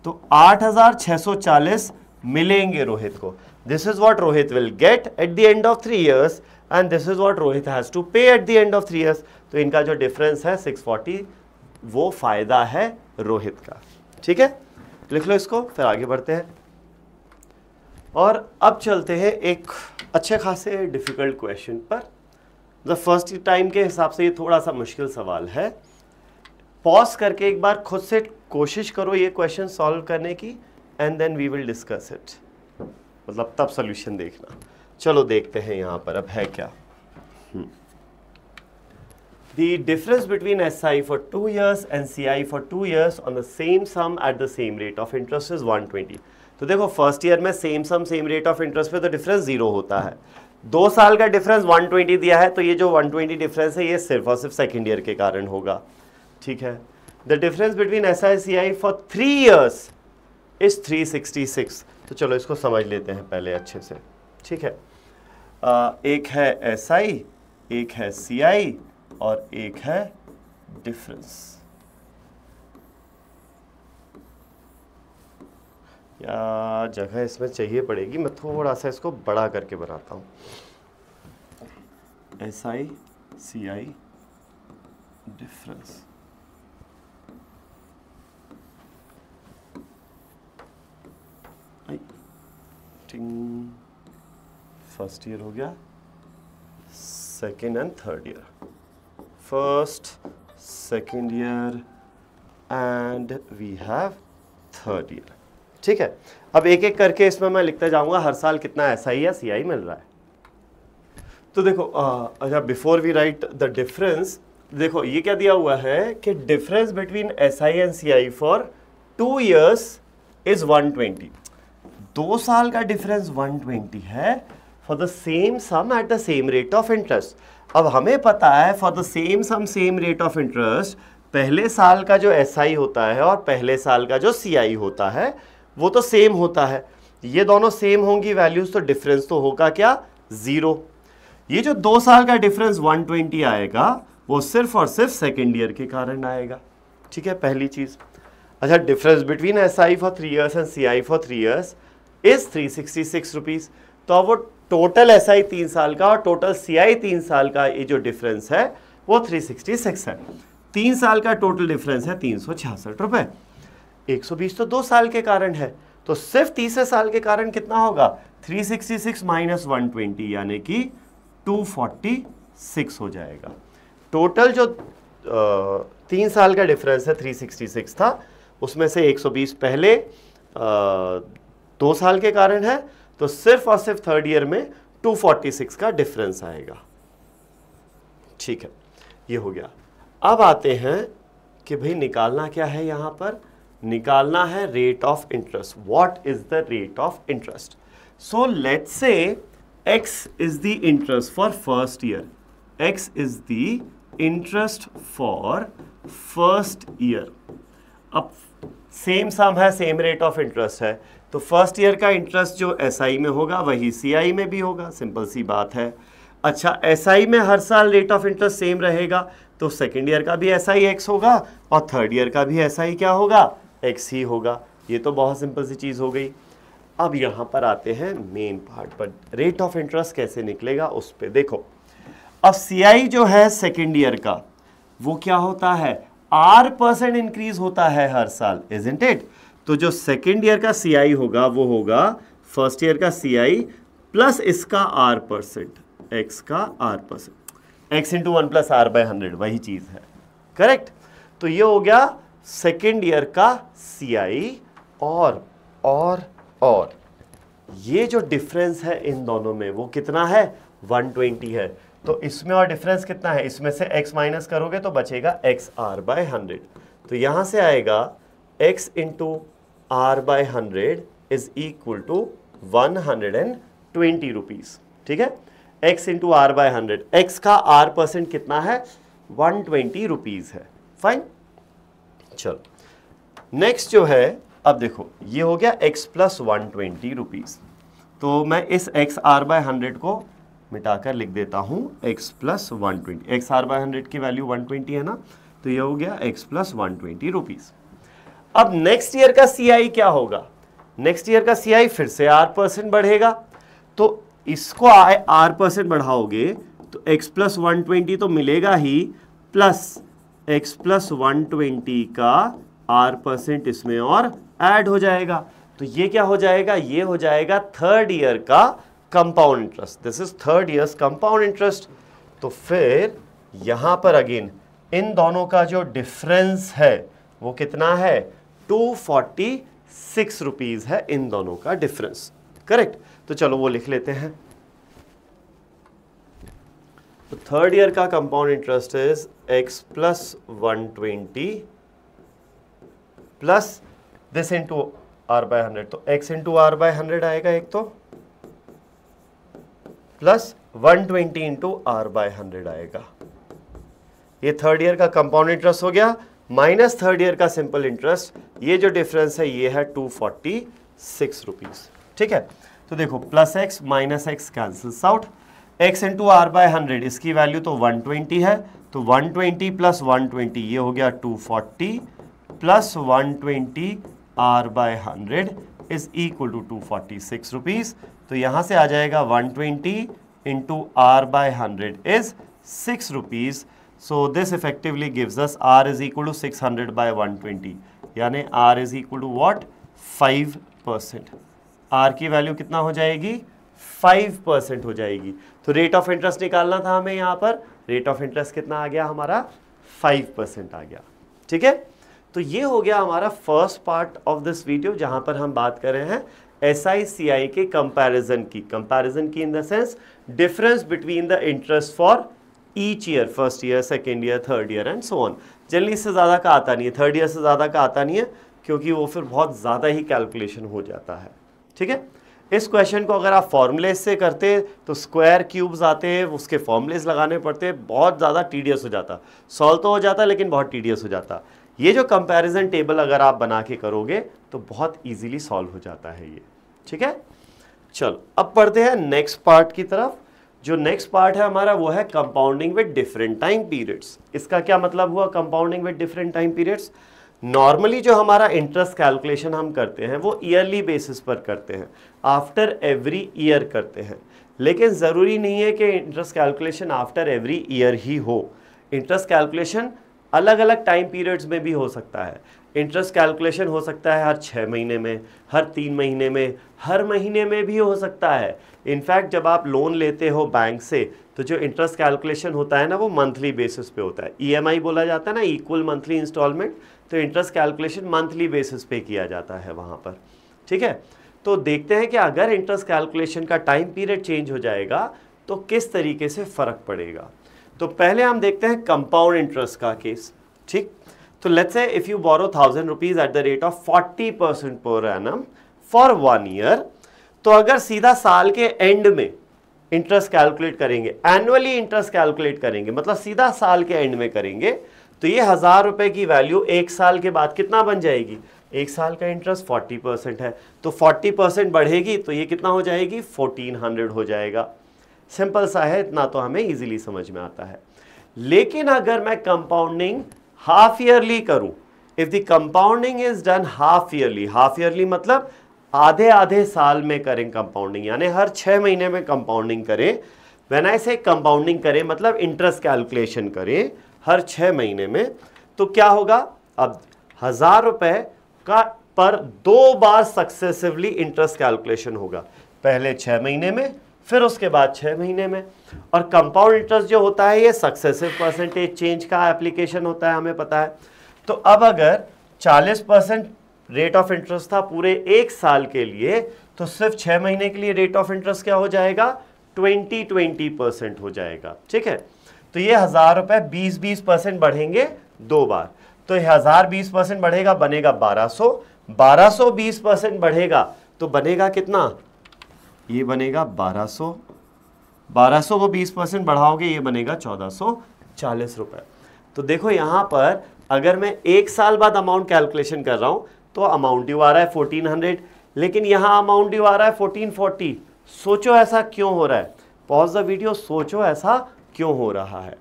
तो 8640 मिलेंगे रोहित को। This is what Rohit will get at the end of 3 years and this is what Rohit has to pay at the end of 3 years. तो इनका जो डिफरेंस है 640, वो फायदा है रोहित का। ठीक है, लिख लो इसको, फिर आगे बढ़ते हैं। और अब चलते हैं एक अच्छे खासे डिफिकल्ट क्वेश्चन पर। द फर्स्ट टाइम के हिसाब से ये थोड़ा सा मुश्किल सवाल है। पॉज करके एक बार खुद से कोशिश करो ये क्वेश्चन सॉल्व करने की and then we will discuss it, मतलब तब सोल्यूशन देखना। चलो देखते हैं यहाँ पर अब है क्या। The difference between SI for 2 years and CI for 2 years on the same sum at the same rate of interest is 120। तो देखो फर्स्ट ईयर में same sum same rate of interest पे तो डिफरेंस 0 होता है। 2 साल का डिफरेंस 120 दिया है, तो ये जो 120 डिफरेंस है ये सिर्फ और सिर्फ सेकेंड ईयर के कारण होगा। ठीक है, the difference between SI CI for 3 years is 366। तो चलो इसको समझ लेते हैं पहले अच्छे से। ठीक है, एक है SI, एक है CI और एक है डिफरेंस। या जगह इसमें चाहिए पड़ेगी, मैं थोड़ा सा इसको बड़ा करके बनाता हूँ। SI CI difference, first year हो गया, second and third year, first second year and we have third year. ठीक है, अब एक एक करके इसमें मैं लिखते जाऊंगा हर साल कितना SI या CI मिल रहा है। तो देखो अच्छा, before we write the difference, देखो ये क्या दिया हुआ है कि difference between SI and CI for 2 years is 120। 2 साल का डिफरेंस 120 है for the same sum at the same rate of interest. अब हमें पता है for the same sum same rate of interest पहले साल का जो SI होता है और पहले साल का जो CI होता है वो तो सेम होता है। ये दोनों सेम होंगी वैल्यूज, तो डिफरेंस तो होगा क्या, 0। ये जो 2 साल का डिफरेंस 120 आएगा वो सिर्फ और सिर्फ सेकेंड ईयर के कारण आएगा। ठीक है, पहली चीज। अच्छा, difference between SI for 3 years and CI for 3 years is 366 rupees. तो अब वो टोटल SI 3 साल का और टोटल CI 3 साल का ये जो डिफरेंस है वो 366 है। 3 साल का टोटल डिफरेंस है 366 रुपए। 120 तो 2 साल के कारण है, तो सिर्फ तीसरे साल के कारण कितना होगा, 366 माइनस 120 यानी कि 246 हो जाएगा। टोटल जो 3 साल का डिफरेंस है 366 था, उसमें से 120 पहले 2 साल के कारण है, तो सिर्फ और सिर्फ थर्ड ईयर में 246 का डिफरेंस आएगा। ठीक है, ये हो गया। अब आते हैं कि भाई निकालना क्या है, यहां पर निकालना है rate of interest. What is the rate of interest? So let's say x is the interest for first year, x is the interest for first year. अब सेम सम है, सेम रेट ऑफ इंटरेस्ट है, तो फर्स्ट ईयर का इंटरेस्ट जो SI में होगा वही CI में भी होगा, सिंपल सी बात है। अच्छा, SI में हर साल रेट ऑफ इंटरेस्ट सेम रहेगा, तो सेकेंड ईयर का भी SI x होगा और थर्ड ईयर का भी SI क्या होगा, x ही होगा। ये तो बहुत सिंपल सी चीज़ हो गई। अब यहाँ पर आते हैं मेन पार्ट पर, रेट ऑफ इंटरेस्ट कैसे निकलेगा उस पर देखो। अब CI जो है सेकेंड ईयर का वो क्या होता है, R% इंक्रीज होता है हर साल, इजंट इट? तो जो सेकेंड ईयर का CI होगा वो होगा फर्स्ट ईयर का CI प्लस इसका R%, x का R%, x into 1 plus R by 100, वही चीज है, करेक्ट? तो ये हो गया सेकेंड ईयर का CI और ये जो डिफरेंस है इन दोनों में वो कितना है, 120 है। तो इसमें और डिफरेंस कितना है, इसमें से x माइनस करोगे तो बचेगा XR बाय 100। तो यहां से आएगा x into R by 100 is equal to 120 rupees. ठीक है, x into R by 100, x का R% कितना है, 120 रुपीज है। फाइन, चलो नेक्स्ट जो है, अब देखो ये हो गया x प्लस 120 रुपीज। तो मैं इस XR बाय 100 को मिटाकर लिख देता हूं x प्लस 120। XR बाय 100 की वैल्यू 120 है ना, तो ये हो गया x प्लस 120 रुपीज। अब नेक्स्ट ईयर का CI क्या होगा, नेक्स्ट ईयर का CI फिर से R% बढ़ेगा, तो इसको r% बढ़ाओगे तो x प्लस 120 तो मिलेगा ही, प्लस x प्लस 120 का r% इसमें और ऐड हो जाएगा। तो ये क्या हो जाएगा, ये हो जाएगा थर्ड ईयर का compound interest. This is third years compound interest. तो फिर यहां पर अगेन इन दोनों का जो डिफरेंस है वो कितना है, 246 रुपीज है इन दोनों का डिफरेंस। करेक्ट, तो चलो वो लिख लेते हैं। तो थर्ड ईयर का compound interest is x plus 120 plus this into r by 100, तो x इंटू r बाय 100 आएगा एक, तो प्लस 120 इंटू r बाय 100 आएगा। ये थर्ड ईयर का कंपाउंड इंटरेस्ट हो गया, माइनस थर्ड ईयर का सिंपल इंटरेस्ट। ये जो डिफरेंस है ये है 246 रुपीज। ठीक है, तो देखो plus x minus x cancels out, x into r by 100 इसकी वैल्यू तो 120 है, तो 120 प्लस 120 ये हो गया 240 plus 120 r by 100 is equal to 246 rupees. तो यहां से आ जाएगा 120 into r by 100 is 6 rupees. So this effectively gives us r is equal to 600 by 120, यानी r is equal to what, 5%। r की वैल्यू कितना हो जाएगी, 5% हो जाएगी। तो रेट ऑफ इंटरेस्ट निकालना था हमें, यहाँ पर रेट ऑफ इंटरेस्ट कितना आ गया हमारा, 5% आ गया। ठीक है, तो ये हो गया हमारा first part of this video, जहां पर हम बात कर रहे हैं SICI के कंपैरिजन की in the sense difference between the interest for each year, first year, second year, third year and so on. Generally इससे ज़्यादा का आता नहीं है, थर्ड ईयर से ज़्यादा का आता नहीं है, क्योंकि वो फिर बहुत ज़्यादा ही कैलकुलेशन हो जाता है। ठीक है, इस क्वेश्चन को अगर आप फॉर्मूले से करते तो स्क्वायर क्यूब्स आते हैं, उसके फॉर्मूलेस लगाने पड़ते, बहुत ज़्यादा टीडियस हो जाता। सॉल्व तो हो जाता लेकिन बहुत टीडियस हो जाता। ये जो कंपैरिजन टेबल अगर आप बना के करोगे तो बहुत इजीली सॉल्व हो जाता है ये। ठीक है, चलो अब पढ़ते हैं नेक्स्ट पार्ट की तरफ। जो नेक्स्ट पार्ट है हमारा वो है compounding with different time periods. इसका क्या मतलब हुआ, compounding with different time periods? Normally जो हमारा इंटरेस्ट कैलकुलेशन हम करते हैं वो ईयरली बेसिस पर करते हैं, आफ्टर एवरी ईयर करते हैं। लेकिन ज़रूरी नहीं है कि interest calculation after every year ही हो। इंटरेस्ट कैलकुलेशन अलग अलग टाइम पीरियड्स में भी हो सकता है। इंटरेस्ट कैलकुलेशन हो सकता है हर 6 महीने में, हर 3 महीने में, हर महीने में भी हो सकता है। इनफैक्ट जब आप लोन लेते हो बैंक से तो जो इंटरेस्ट कैलकुलेशन होता है ना वो मंथली बेसिस पे होता है। EMI बोला जाता है ना, इक्वल मंथली इंस्टॉलमेंट। तो इंटरेस्ट कैलकुलेशन मंथली बेसिस पे किया जाता है वहाँ पर। ठीक है, तो देखते हैं कि अगर इंटरेस्ट कैलकुलेशन का टाइम पीरियड चेंज हो जाएगा तो किस तरीके से फ़र्क पड़ेगा। तो पहले हम देखते हैं कंपाउंड इंटरेस्ट का केस। ठीक, तो let's say if you borrow 1000 rupees at the rate of 40% per annum for 1 year, तो अगर सीधा साल के एंड में इंटरेस्ट कैलकुलेट करेंगे, एनुअली इंटरेस्ट कैलकुलेट करेंगे, मतलब सीधा साल के एंड में करेंगे, तो ये 1000 रुपए की वैल्यू एक साल के बाद कितना बन जाएगी, एक साल का इंटरेस्ट 40% है, तो 40% बढ़ेगी तो ये कितना हो जाएगी, 1400 हो जाएगा। सिंपल सा है, इतना तो हमें इजीली समझ में आता है। लेकिन अगर मैं कंपाउंडिंग हाफ ईयरली करूं, if the compounding is done half yearly मतलब आधे आधे साल में करें कंपाउंडिंग, यानी हर 6 महीने में कंपाउंडिंग करें। व्हेन आई से कंपाउंडिंग करें मतलब इंटरेस्ट कैलकुलेशन करें हर 6 महीने में, तो क्या होगा, अब 1000 रुपए का पर 2 बार सक्सेसिवली इंटरेस्ट कैलकुलेशन होगा, पहले 6 महीने में फिर उसके बाद 6 महीने में। और कंपाउंड इंटरेस्ट जो होता है ये सक्सेसिव परसेंटेज चेंज का एप्लीकेशन होता है, हमें पता है। तो अब अगर 40% रेट ऑफ इंटरेस्ट था पूरे एक साल के लिए, तो सिर्फ 6 महीने के लिए रेट ऑफ इंटरेस्ट क्या हो जाएगा, 20% हो जाएगा। ठीक है, तो ये 1000 रुपए 20% बढ़ेंगे 2 बार, तो 1000 20% बढ़ेगा, बनेगा 1200, 1200 20% बढ़ेगा तो बनेगा कितना, ये बनेगा 1200, 1200 को 20% बढ़ाओगे ये बनेगा 1440 रुपए। तो देखो यहाँ पर अगर मैं एक साल बाद अमाउंट कैलकुलेशन कर रहा हूँ तो अमाउंट ड्यू आ रहा है 1400, लेकिन यहाँ अमाउंट ड्यू आ रहा है 1440। सोचो ऐसा क्यों हो रहा है, पॉज द वीडियो, सोचो ऐसा क्यों हो रहा है।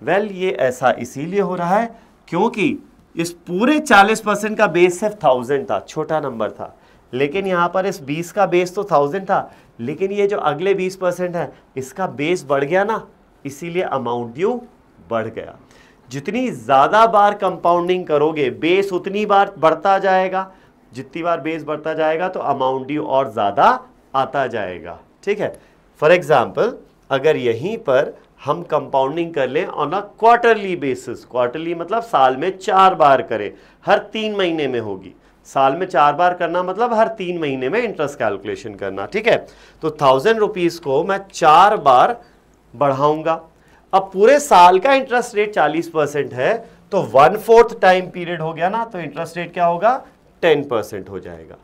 वेल ये ऐसा इसीलिए हो रहा है क्योंकि इस पूरे 40% का बेस सिर्फ 1000 था, छोटा नंबर था। लेकिन यहाँ पर इस 20 का बेस तो 1000 था, लेकिन ये जो अगले 20% है इसका बेस बढ़ गया ना, इसीलिए अमाउंट ड्यू बढ़ गया। जितनी ज़्यादा बार कंपाउंडिंग करोगे बेस उतनी बार बढ़ता जाएगा, जितनी बार बेस बढ़ता जाएगा तो अमाउंट ड्यू और ज़्यादा आता जाएगा। ठीक है, फॉर एग्जाम्पल अगर यहीं पर हम कंपाउंडिंग कर लें on a quarterly basis, quarterly मतलब साल में 4 बार करें, हर 3 महीने में होगी, साल में 4 बार करना मतलब हर 3 महीने में इंटरेस्ट कैलकुलेशन करना। ठीक है, तो 1000 रुपीज़ को मैं 4 बार बढ़ाऊंगा। अब पूरे साल का इंटरेस्ट रेट 40% है, तो 1/4 टाइम पीरियड हो गया ना, तो इंटरेस्ट रेट क्या होगा, 10% हो जाएगा।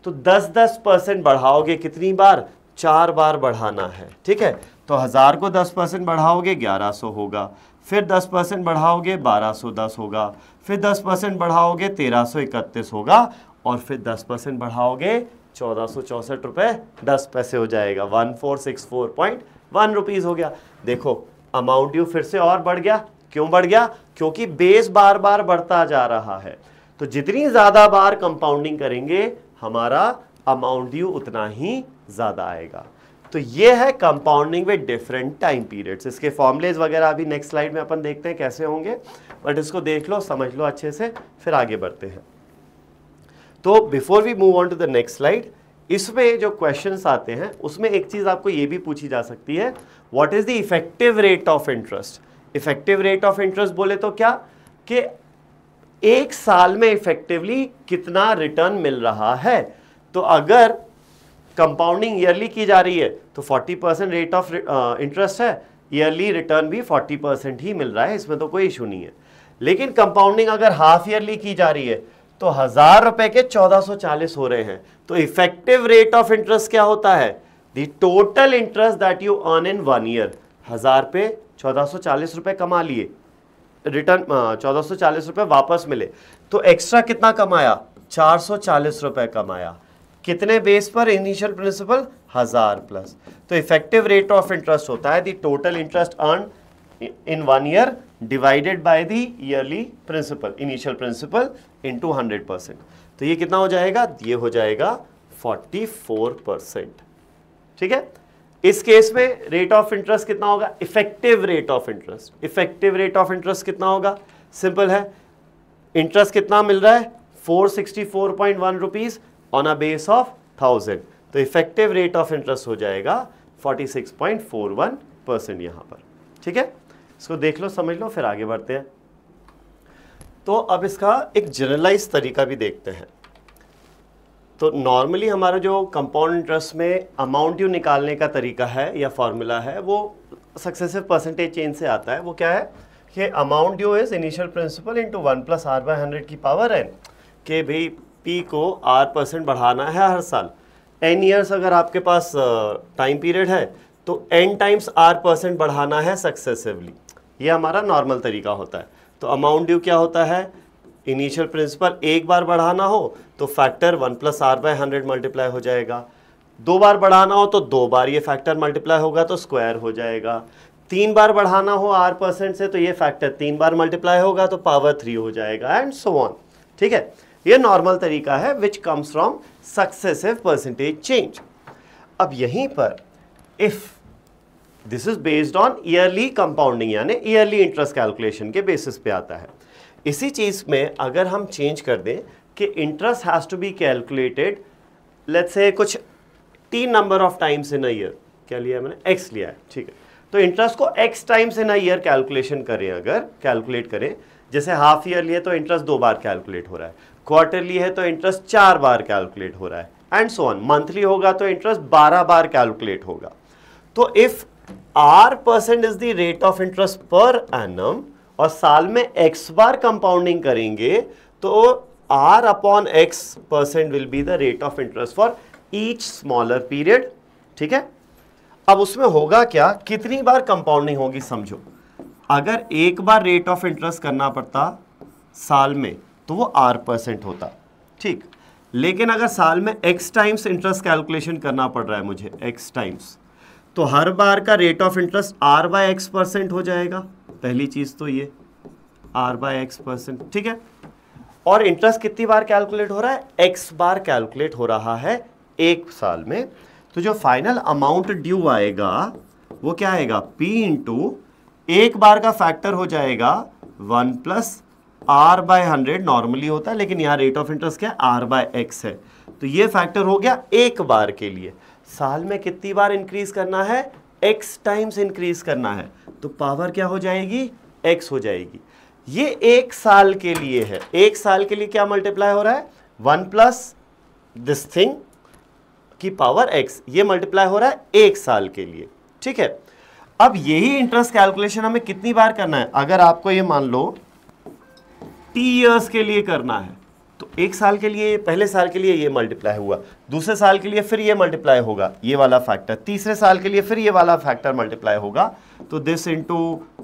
तो 10% बढ़ाओगे, कितनी बार, 4 बार बढ़ाना है। ठीक है, तो 1000 को 10% बढ़ाओगे 1100 होगा, फिर 10% बढ़ाओगे 1210 होगा, फिर 10% बढ़ाओगे 1331 होगा, और फिर 10% बढ़ाओगे 1464 रुपये 10 पैसे हो जाएगा, 1464.1 रुपीज़ हो गया। देखो अमाउंट ड्यू फिर से और बढ़ गया। क्यों बढ़ गया, क्योंकि बेस बार बार बढ़ता जा रहा है। तो जितनी ज़्यादा बार कंपाउंडिंग करेंगे हमारा अमाउंट ड्यू उतना ही ज़्यादा आएगा। तो ये है compounding with different time periods. इसके फॉर्मुलेज वगैरह अभी नेक्स्ट स्लाइड में अपन देखते हैं कैसे होंगे, बट इसको देख लो, समझ लो अच्छे से, फिर आगे बढ़ते हैं। तो before we move on to the next slide, इसमें जो क्वेश्चंस आते हैं उसमें एक चीज़ आपको ये भी पूछी जा सकती है, what is the effective rate of interest. Effective rate of interest बोले तो क्या, कि एक साल में इफेक्टिवली कितना रिटर्न मिल रहा है। तो अगर कंपाउंडिंग ईयरली की जा रही है तो 40% रेट ऑफ इंटरेस्ट है, ईयरली रिटर्न भी 40% ही मिल रहा है, इसमें तो कोई इशू नहीं है। लेकिन कंपाउंडिंग अगर हाफ ईयरली की जा रही है तो 1000 रुपए के 1440 हो रहे हैं। तो इफेक्टिव रेट ऑफ इंटरेस्ट क्या होता है, the total interest that you earn in 1 year. 1000 पे 1440 रुपए कमा लिए, रिटर्न 1440 रुपए वापस मिले, तो एक्स्ट्रा कितना कमाया, 440 रुपए कमाया। कितने बेस पर, इनिशियल प्रिंसिपल 1000 प्लस। तो इफेक्टिव रेट ऑफ इंटरेस्ट होता है the total interest earn in 1 year divided by the yearly principal, initial principal into 100%। तो ये कितना हो जाएगा, ये हो जाएगा 44%। ठीक है, इस केस में रेट ऑफ इंटरेस्ट कितना होगा, effective rate of interest. Effective rate of interest कितना होगा, सिंपल है, इंटरेस्ट कितना मिल रहा है, 464.1 rupees on a base of 1000, तो इफेक्टिव रेट ऑफ इंटरेस्ट हो जाएगा 46.41% यहां पर। ठीक है, इसको देख लो, समझ लो, फिर आगे बढ़ते हैं। तो अब इसका एक जनरलाइज तरीका भी देखते हैं। तो नॉर्मली हमारा जो कंपाउंड इंटरेस्ट में अमाउंट ड्यू निकालने का तरीका है या फॉर्मूला है, वो सक्सेसिव परसेंटेज चेंज से आता है। वो क्या है कि amount due is initial principal into 1 + r/100 की पावर n, कि भाई p को r% बढ़ाना है हर साल। n ईयर्स अगर आपके पास टाइम पीरियड है तो n टाइम्स r% बढ़ाना है सक्सेसिवली। ये हमारा नॉर्मल तरीका होता है। तो अमाउंट ड्यू क्या होता है, इनिशियल प्रिंसिपल एक बार बढ़ाना हो तो फैक्टर 1 + r/100 मल्टीप्लाई हो जाएगा, 2 बार बढ़ाना हो तो 2 बार ये फैक्टर मल्टीप्लाई होगा तो स्क्वायर हो जाएगा, 3 बार बढ़ाना हो r% से तो ये फैक्टर 3 बार मल्टीप्लाई होगा तो पावर 3 हो जाएगा, एंड सो ऑन। ठीक है, ये नॉर्मल तरीका है which comes from successive percentage change. अब यहीं पर if this is based on yearly compounding, यानी ईयरली इंटरेस्ट कैलकुलेशन के बेसिस पे आता है। इसी चीज में अगर हम चेंज कर दें कि interest has to be calculated, let's say कुछ 3 number of times in a year, क्या लिया है मैंने, x लिया है। ठीक है, तो इंटरेस्ट को x times in a year calculation करें, अगर कैलकुलेट करें, जैसे हाफ ईयर लिए तो इंटरेस्ट 2 बार कैलकुलेट हो रहा है, क्वार्टरली है तो इंटरेस्ट 4 बार कैलकुलेट हो रहा है, एंड सो ऑन। मंथली होगा तो इंटरेस्ट 12 बार कैलकुलेट होगा। तो if r% is the rate of interest per annum और साल में x बार कंपाउंडिंग करेंगे तो r/x% will be the rate of interest for each smaller period. ठीक है, अब उसमें होगा क्या, कितनी बार कंपाउंडिंग होगी, समझो। अगर एक बार रेट ऑफ इंटरेस्ट करना पड़ता साल में तो वो r% होता, ठीक। लेकिन अगर साल में x टाइम्स इंटरेस्ट कैलकुलेशन करना पड़ रहा है मुझे, x टाइम्स, तो हर बार का रेट ऑफ इंटरेस्ट r/x% हो जाएगा। पहली चीज तो ये r/x%, ठीक है। और इंटरेस्ट कितनी बार कैलकुलेट हो रहा है, x बार कैलकुलेट हो रहा है एक साल में। तो जो फाइनल अमाउंट ड्यू आएगा वो क्या आएगा, p इंटू एक बार का फैक्टर हो जाएगा 1 प्लस r बाय 100 नॉर्मली होता है, लेकिन यहाँ रेट ऑफ इंटरेस्ट क्या है, r बाय x है, तो ये फैक्टर हो गया एक बार के लिए। साल में कितनी बार इंक्रीज करना है, x टाइम्स इंक्रीज करना है, तो पावर क्या हो जाएगी, x हो जाएगी। ये एक साल के लिए है, एक साल के लिए क्या मल्टीप्लाई हो रहा है, 1 प्लस दिस थिंग की पावर x, ये मल्टीप्लाई हो रहा है एक साल के लिए, ठीक है। अब यही इंटरेस्ट कैलकुलेशन हमें कितनी बार करना है, अगर आपको ये मान लो t इयर्स के लिए करना है, तो एक साल के लिए, पहले साल के लिए ये मल्टीप्लाई हुआ, दूसरे साल के लिए फिर ये मल्टीप्लाई होगा ये वाला फैक्टर, तीसरे साल के लिए फिर ये वाला फैक्टर मल्टीप्लाई होगा, तो this into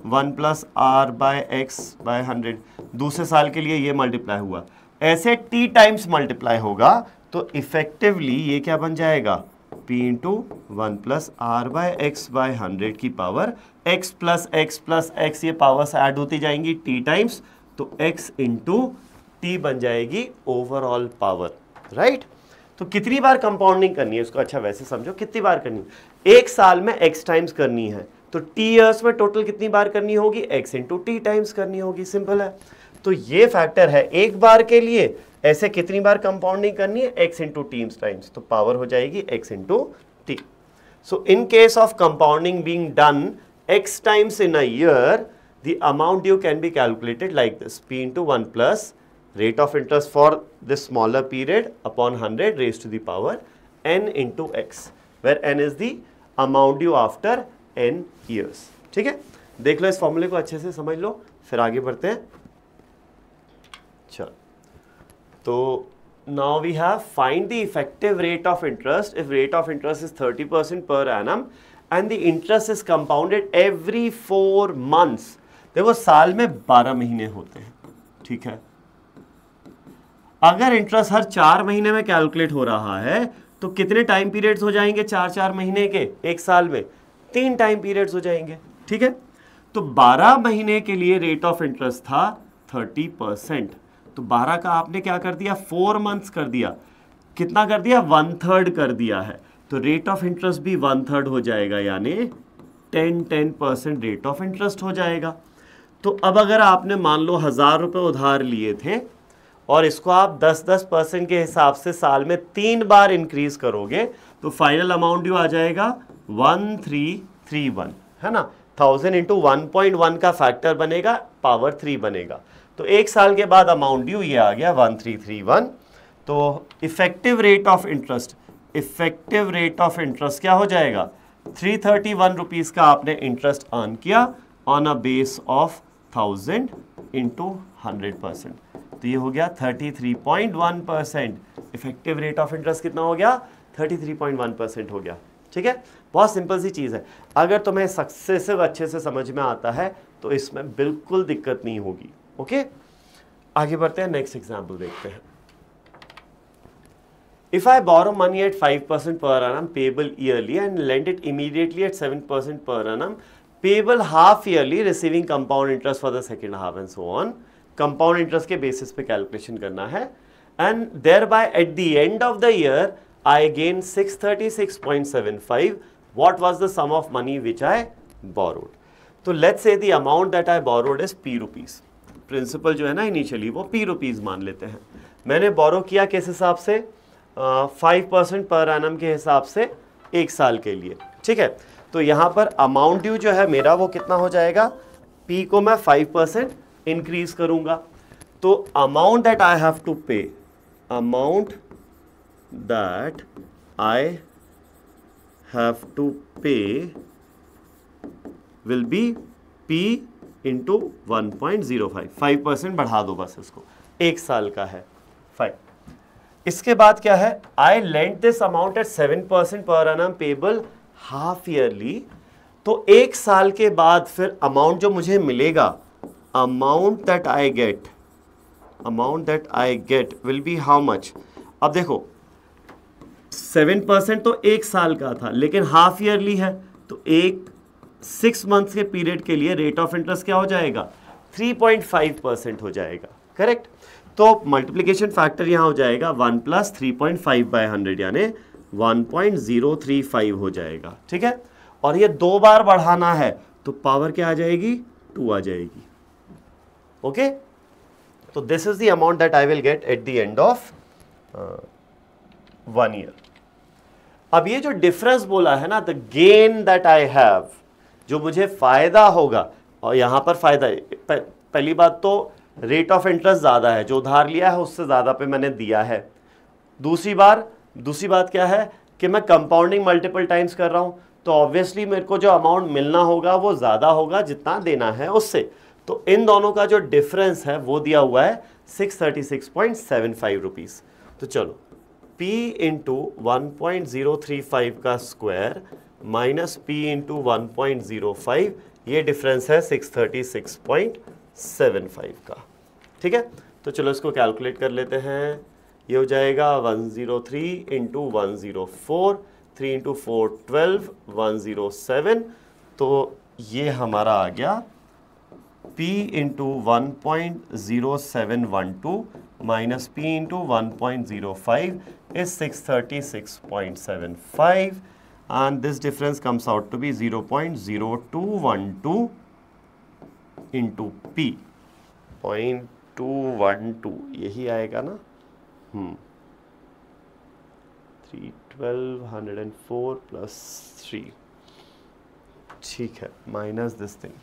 1 plus r by x by 100, दूसरे साल के लिए ये मल्टीप्लाई हुआ, ऐसे t टाइम्स मल्टीप्लाई होगा, तो इफेक्टिवली ये क्या बन जाएगा, p into 1 plus r by x by 100 की पावर x प्लस x, ये पावर्स ऐड होती जाएंगी t टाइम्स, तो x इंटू टी बन जाएगी ओवरऑल पावर, राइट। तो कितनी बार कंपाउंडिंग करनी है इसको, अच्छा वैसे समझो कितनी बार करनी है, एक साल में x टाइम्स करनी है, तो t इयर्स में टोटल कितनी बार करनी होगी, x इंटू टी टाइम्स करनी होगी, सिंपल है। तो ये फैक्टर है एक बार के लिए, ऐसे कितनी बार कंपाउंडिंग करनी है, x इंटू टी टाइम्स, तो पावर हो जाएगी x into T. So in case of compounding being done x times in a year, the amount due can be calculated like this, p into 1 plus rate of interest for this smaller period upon 100 raised to the power n into x, where n is the amount due after n years, ठीक है। देख लो इस फॉर्मूले को अच्छे से समझ लो, फिर आगे बढ़ते हैं। चलो, तो now we have find the effective rate of interest if rate of interest is 30% per annum and the interest is compounded every 4 months। देखो साल में 12 महीने होते हैं, ठीक है। अगर इंटरेस्ट हर 4 महीने में कैलकुलेट हो रहा है, तो कितने टाइम पीरियड्स हो जाएंगे 4-4 महीने के, एक साल में 3 टाइम पीरियड्स हो जाएंगे, ठीक है। तो 12 महीने के लिए रेट ऑफ इंटरेस्ट था 30%, तो 12 का आपने क्या कर दिया, 4 मंथ्स कर दिया, कितना कर दिया, 1/3 कर दिया है, तो रेट ऑफ इंटरेस्ट भी 1/3 हो जाएगा, यानी 10% रेट ऑफ इंटरेस्ट हो जाएगा। तो अब अगर आपने मान लो 1000 रुपये उधार लिए थे और इसको आप 10% के हिसाब से साल में 3 बार इंक्रीज करोगे, तो फाइनल अमाउंट ड्यू आ जाएगा 1331, है ना। 1000 इंटू 1.1 का फैक्टर बनेगा, पावर 3 बनेगा, तो एक साल के बाद अमाउंट ड्यू ये आ गया 1331। तो effective rate of interest, effective rate of interest क्या हो जाएगा, 331 रुपीज़ का आपने इंटरेस्ट अर्न किया on a base of 1000 into 100%, तो ये हो गया 33.1%। इफेक्टिव रेट ऑफ इंटरेस्ट कितना हो गया, 33.1% हो गया, ठीक है। बहुत सिंपल सी चीज़ है, अगर तुम्हें सक्सेसिव अच्छे से समझ में आता है तो इसमें बिल्कुल दिक्कत नहीं होगी, ओके। आगे बढ़ते हैं, नेक्स्ट एग्जाम्पल देखते हैं। If I borrow money at 5% per annum payable yearly and lend it immediately at 7% per annum payable half yearly receiving compound interest for the second half and so on, compound interest के basis पे calculation करना है, and thereby at the end of the year I gain 636.75, what was the sum of money which I borrowed? तो let's say the amount that I borrowed is p rupees, principal जो है ना इनिशियली वो p rupees मान लेते हैं, मैंने बोरो किया किस हिसाब से, 5% पर एनम के हिसाब से एक साल के लिए, ठीक है। तो यहाँ पर अमाउंट ड्यू जो है मेरा वो कितना हो जाएगा, P को मैं 5% इंक्रीज करूँगा, तो amount that I have to pay, amount that I have to pay will be P into 1.05, 5% बढ़ा दो बस इसको, एक साल का है 5। इसके बाद क्या है, I lent this amount at 7% per annum payable half yearly, तो एक साल के बाद फिर अमाउंट जो मुझे मिलेगा, amount that I get will be how much. अब देखो 7% तो एक साल का था, लेकिन हाफ ईयरली है, तो एक 6 मंथ्स के पीरियड के लिए रेट ऑफ इंटरेस्ट क्या हो जाएगा, 3.5% हो जाएगा, करेक्ट। तो मल्टीप्लिकेशन फैक्टर यहाँ हो जाएगा 1 प्लस 3.5/100 यानी 1.035 हो जाएगा, ठीक है। और ये 2 बार बढ़ाना है तो पावर क्या आ जाएगी, 2 आ जाएगी, ओके। तो this is the amount that I will get eight the end of 1 year. अब ये जो डिफरेंस बोला है ना, the gain that I have, जो मुझे फायदा होगा, और यहां पर फायदा पहली बात तो रेट ऑफ इंटरेस्ट ज्यादा है, जो उधार लिया है उससे ज्यादा पे मैंने दिया है। दूसरी बात क्या है कि मैं कंपाउंडिंग मल्टीपल टाइम्स कर रहा हूं, तो ऑब्वियसली मेरे को जो अमाउंट मिलना होगा वो ज्यादा होगा जितना देना है उससे। तो इन दोनों का जो डिफरेंस है वो दिया हुआ है 636.75 रुपीज। तो चलो P इंटू 1.035 का स्क्वायर माइनस P इंटू 1.05, ये डिफरेंस है 636.75 का, ठीक है। तो चलो इसको कैलकुलेट कर लेते हैं। ये हो जाएगा 103 इंटू 104, 3 इंटू 4 12, 107। तो ये हमारा आ गया P into 1.0712 minus P into 1.05 is 636.75 and this difference comes out to be 0.0212 into P, 0.212 यही आएगा ना। 312 104 प्लस 3, ठीक है, माइनस दिस थिंग,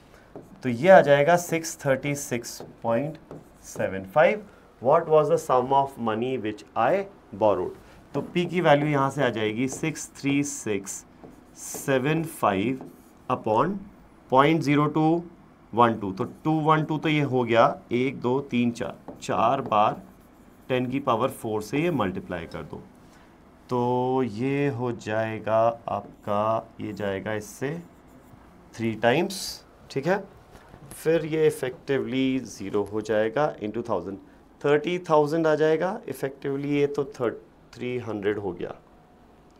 तो ये आ जाएगा 636.75। What was the sum of money which I borrowed? तो P की वैल्यू यहाँ से आ जाएगी 63675 अपॉन 0.0212, तो 212 तो ये हो गया 1 2 3 4 बार 10 की पावर 4 से ये मल्टीप्लाई कर दो, तो ये हो जाएगा आपका, ये जाएगा इससे 3 टाइम्स, ठीक है। फिर ये इफेक्टिवली 0 हो जाएगा इंटू 1000, 30,000 आ जाएगा इफेक्टिवली। ये तो 300 हो गया,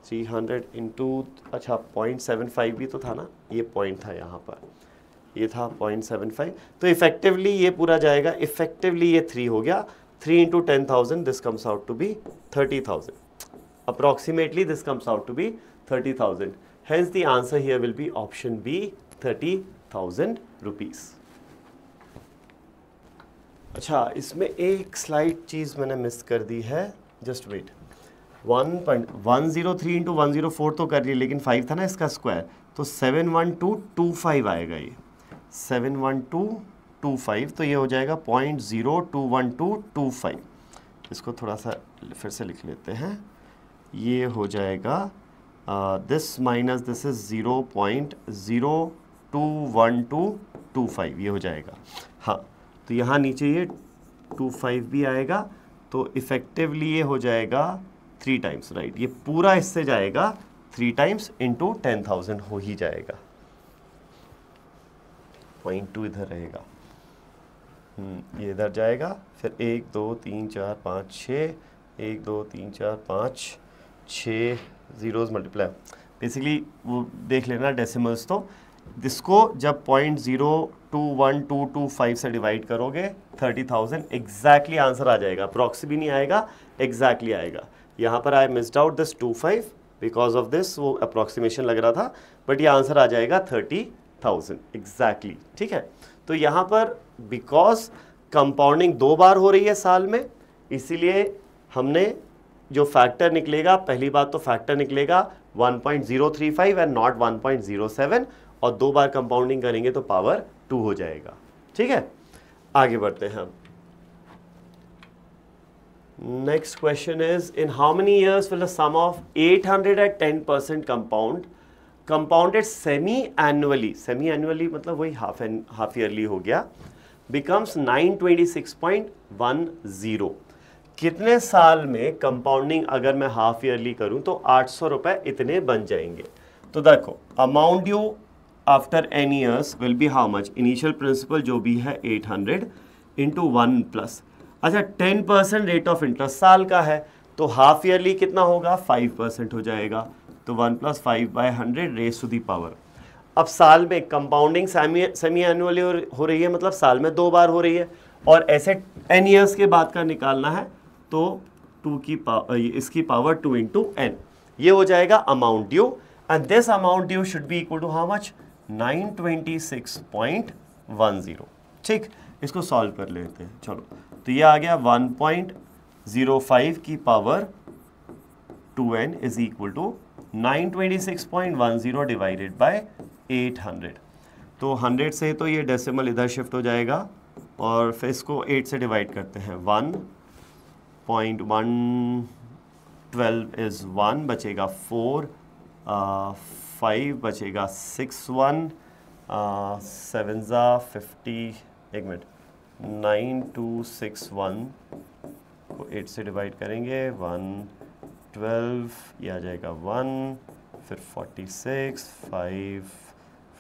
300 इंटू, अच्छा 0.75 भी तो था ना, ये पॉइंट था यहाँ पर, ये था 0.75, तो इफेक्टिवली ये पूरा जाएगा, इफेक्टिवली ये 3 हो गया। 3 into 10,000, this comes out to be 30,000, approximately this comes out to be 30,000, hence the answer here will be option B, 30,000 rupees। अच्छा, इसमें एक स्लाइड चीज़ मैंने मिस कर दी है, जस्ट वेट। 1.103 इंटू 104 तो कर ली, लेकिन 5 था ना इसका स्क्वायर, तो 71225 आएगा, ये 71225, तो ये हो जाएगा 0.02125। इसको थोड़ा सा फिर से लिख लेते हैं, ये हो जाएगा दिस माइनस दिस इज 0.021225, ये हो जाएगा। हाँ, तो यहाँ नीचे ये 25 भी आएगा, तो इफेक्टिवली ये हो जाएगा 3 टाइम्स, राइट। ये पूरा इससे जाएगा 3 टाइम्स इंटू 10,000 हो ही जाएगा। 0.2 इधर रहेगा, ये इधर जाएगा, फिर 1 2 3 4 5 6, 1 2 3 4 5 6 जीरोस मल्टीप्लाई, बेसिकली वो देख लेना डेसिमल्स। तो इसको जब 0.021225 से डिवाइड करोगे 30,000 एग्जैक्टली आंसर आ जाएगा, अप्रॉक्स भी नहीं आएगा, एग्जैक्टली आएगा। यहाँ पर I missed out this 25 because of this, वो अप्रॉक्सीमेशन लग रहा था, बट ये आंसर आ जाएगा 30,000 एग्जैक्टली, ठीक है। तो यहाँ पर बिकॉज कंपाउंडिंग 2 बार हो रही है साल में, इसीलिए हमने जो फैक्टर निकलेगा, पहली बात तो फैक्टर निकलेगा 1.035 एंड नॉट 1.07, और 2 बार कंपाउंडिंग करेंगे तो पावर 2 हो जाएगा, ठीक है। आगे बढ़ते हैं हम। Next question is, in how many years will the sum of 800 at 10% compounded semi annually मतलब वही हाफ ईयरली हो गया, बिकम्स 926.10। कितने साल में कंपाउंडिंग अगर मैं हाफ ईयरली करूं तो 800 रुपए इतने बन जाएंगे। तो देखो, amount due after n years will be how much, initial principal जो भी है 800 इंटू 1 प्लस, अच्छा 10% रेट ऑफ इंटरेस्ट साल का है, तो हाफ ईयरली कितना होगा, 5% हो जाएगा, तो 1 + 5/100 रेज़ टू दी पावर। अब साल में कंपाउंडिंग सेमी एनुअली हो रही है, मतलब साल में 2 बार हो रही है, और ऐसे 10 ईयर्स के बाद का निकालना है तो 2 की पावर, इसकी पावर 2 इंटू एन, ये हो जाएगा amount due. And this amount due should be equal to how much, 926.10। ठीक, इसको सॉल्व कर लेते हैं। चलो, तो ये आ गया 1.05 की power 2n is equal to 926.10 divided by 800। तो 100 से तो ये डेसिमल इधर शिफ्ट हो जाएगा और फिर इसको 8 से डिवाइड करते हैं। 1.112 इज़ 1, बचेगा 4, 5 बचेगा 6, 1 7 ज़ा 50, एक मिनट, 9261 को 8 से डिवाइड करेंगे, 112, ये आ जाएगा 1, फिर 46, 5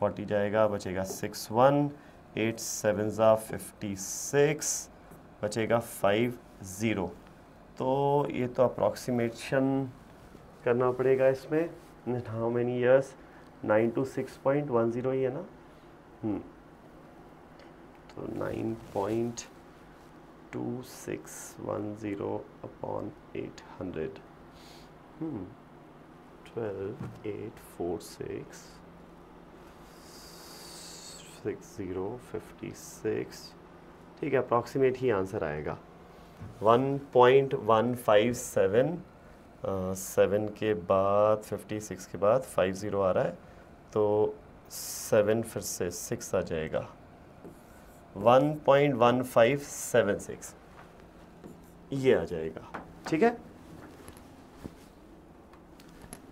40 जाएगा, बचेगा 6, 1, 8 7 ज़ा 56, बचेगा 5 0। तो ये तो अप्रॉक्सीमेशन करना पड़ेगा इसमें, हाउ मेनी ईयर्स, 926.10 ही है ना। तो 9.2610 अपॉन 800, 12, 8, 4, 6, 60, 56, ठीक है, अप्रॉक्सीमेट ही आंसर आएगा। 1.157, 7 के बाद 56 के बाद 50 आ रहा है, तो 7 फिर से 6 आ जाएगा, 1.1576 ये आ जाएगा। ठीक है,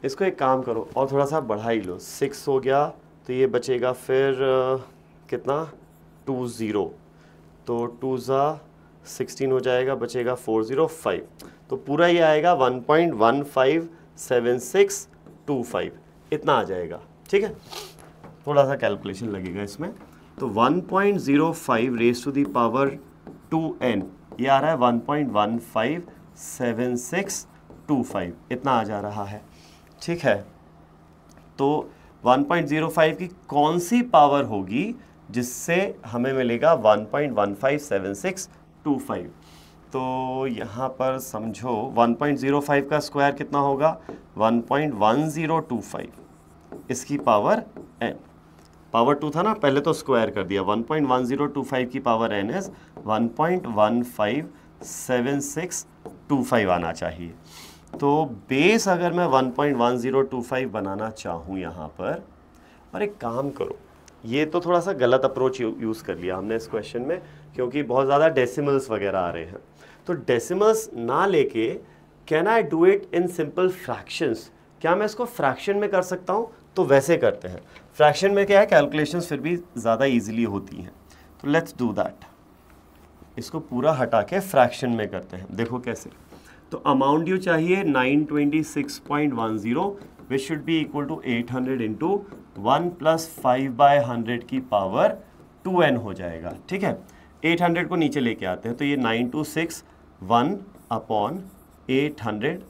इसको एक काम करो और थोड़ा सा बढ़ा ही लो, 6 हो गया तो ये बचेगा फिर कितना, 20, तो 2 ज़ा 16 हो जाएगा, बचेगा 405, तो पूरा ये आएगा 1.157625, इतना आ जाएगा। ठीक है, थोड़ा सा कैलकुलेशन लगेगा इसमें। तो 1.05 rays to the power 2n, ये आ रहा है 1.157625, इतना आ जा रहा है। ठीक है, तो 1.05 की कौन सी पावर होगी जिससे हमें मिलेगा 1.157625? तो यहाँ पर समझो 1.05 का स्क्वायर कितना होगा, 1.1025, इसकी पावर n, पावर 2 था ना, पहले तो स्क्वायर कर दिया, 1.1025 की पावर n इज 1.157625 आना चाहिए। तो बेस अगर मैं 1.1025 बनाना चाहूँ यहाँ पर, और एक काम करो, ये तो थोड़ा सा गलत अप्रोच यूज़ कर लिया हमने इस क्वेश्चन में, क्योंकि बहुत ज़्यादा डेसिमल्स वगैरह आ रहे हैं। तो डेसिमल्स ना लेके can I do it in simple fractions, क्या मैं इसको फ्रैक्शन में कर सकता हूँ? तो वैसे करते हैं। फ्रैक्शन में क्या है, कैलकुलेशंस फिर भी ज़्यादा ईजिली होती हैं। तो लेट्स डू दैट, इसको पूरा हटा के फ्रैक्शन में करते हैं। देखो कैसे, तो अमाउंट ड्यू चाहिए 926.10 which should be equal to 800 into 1 + 5/100 की पावर 2n हो जाएगा। ठीक है, 800 को नीचे लेके आते हैं, तो ये 9261 अपॉन 800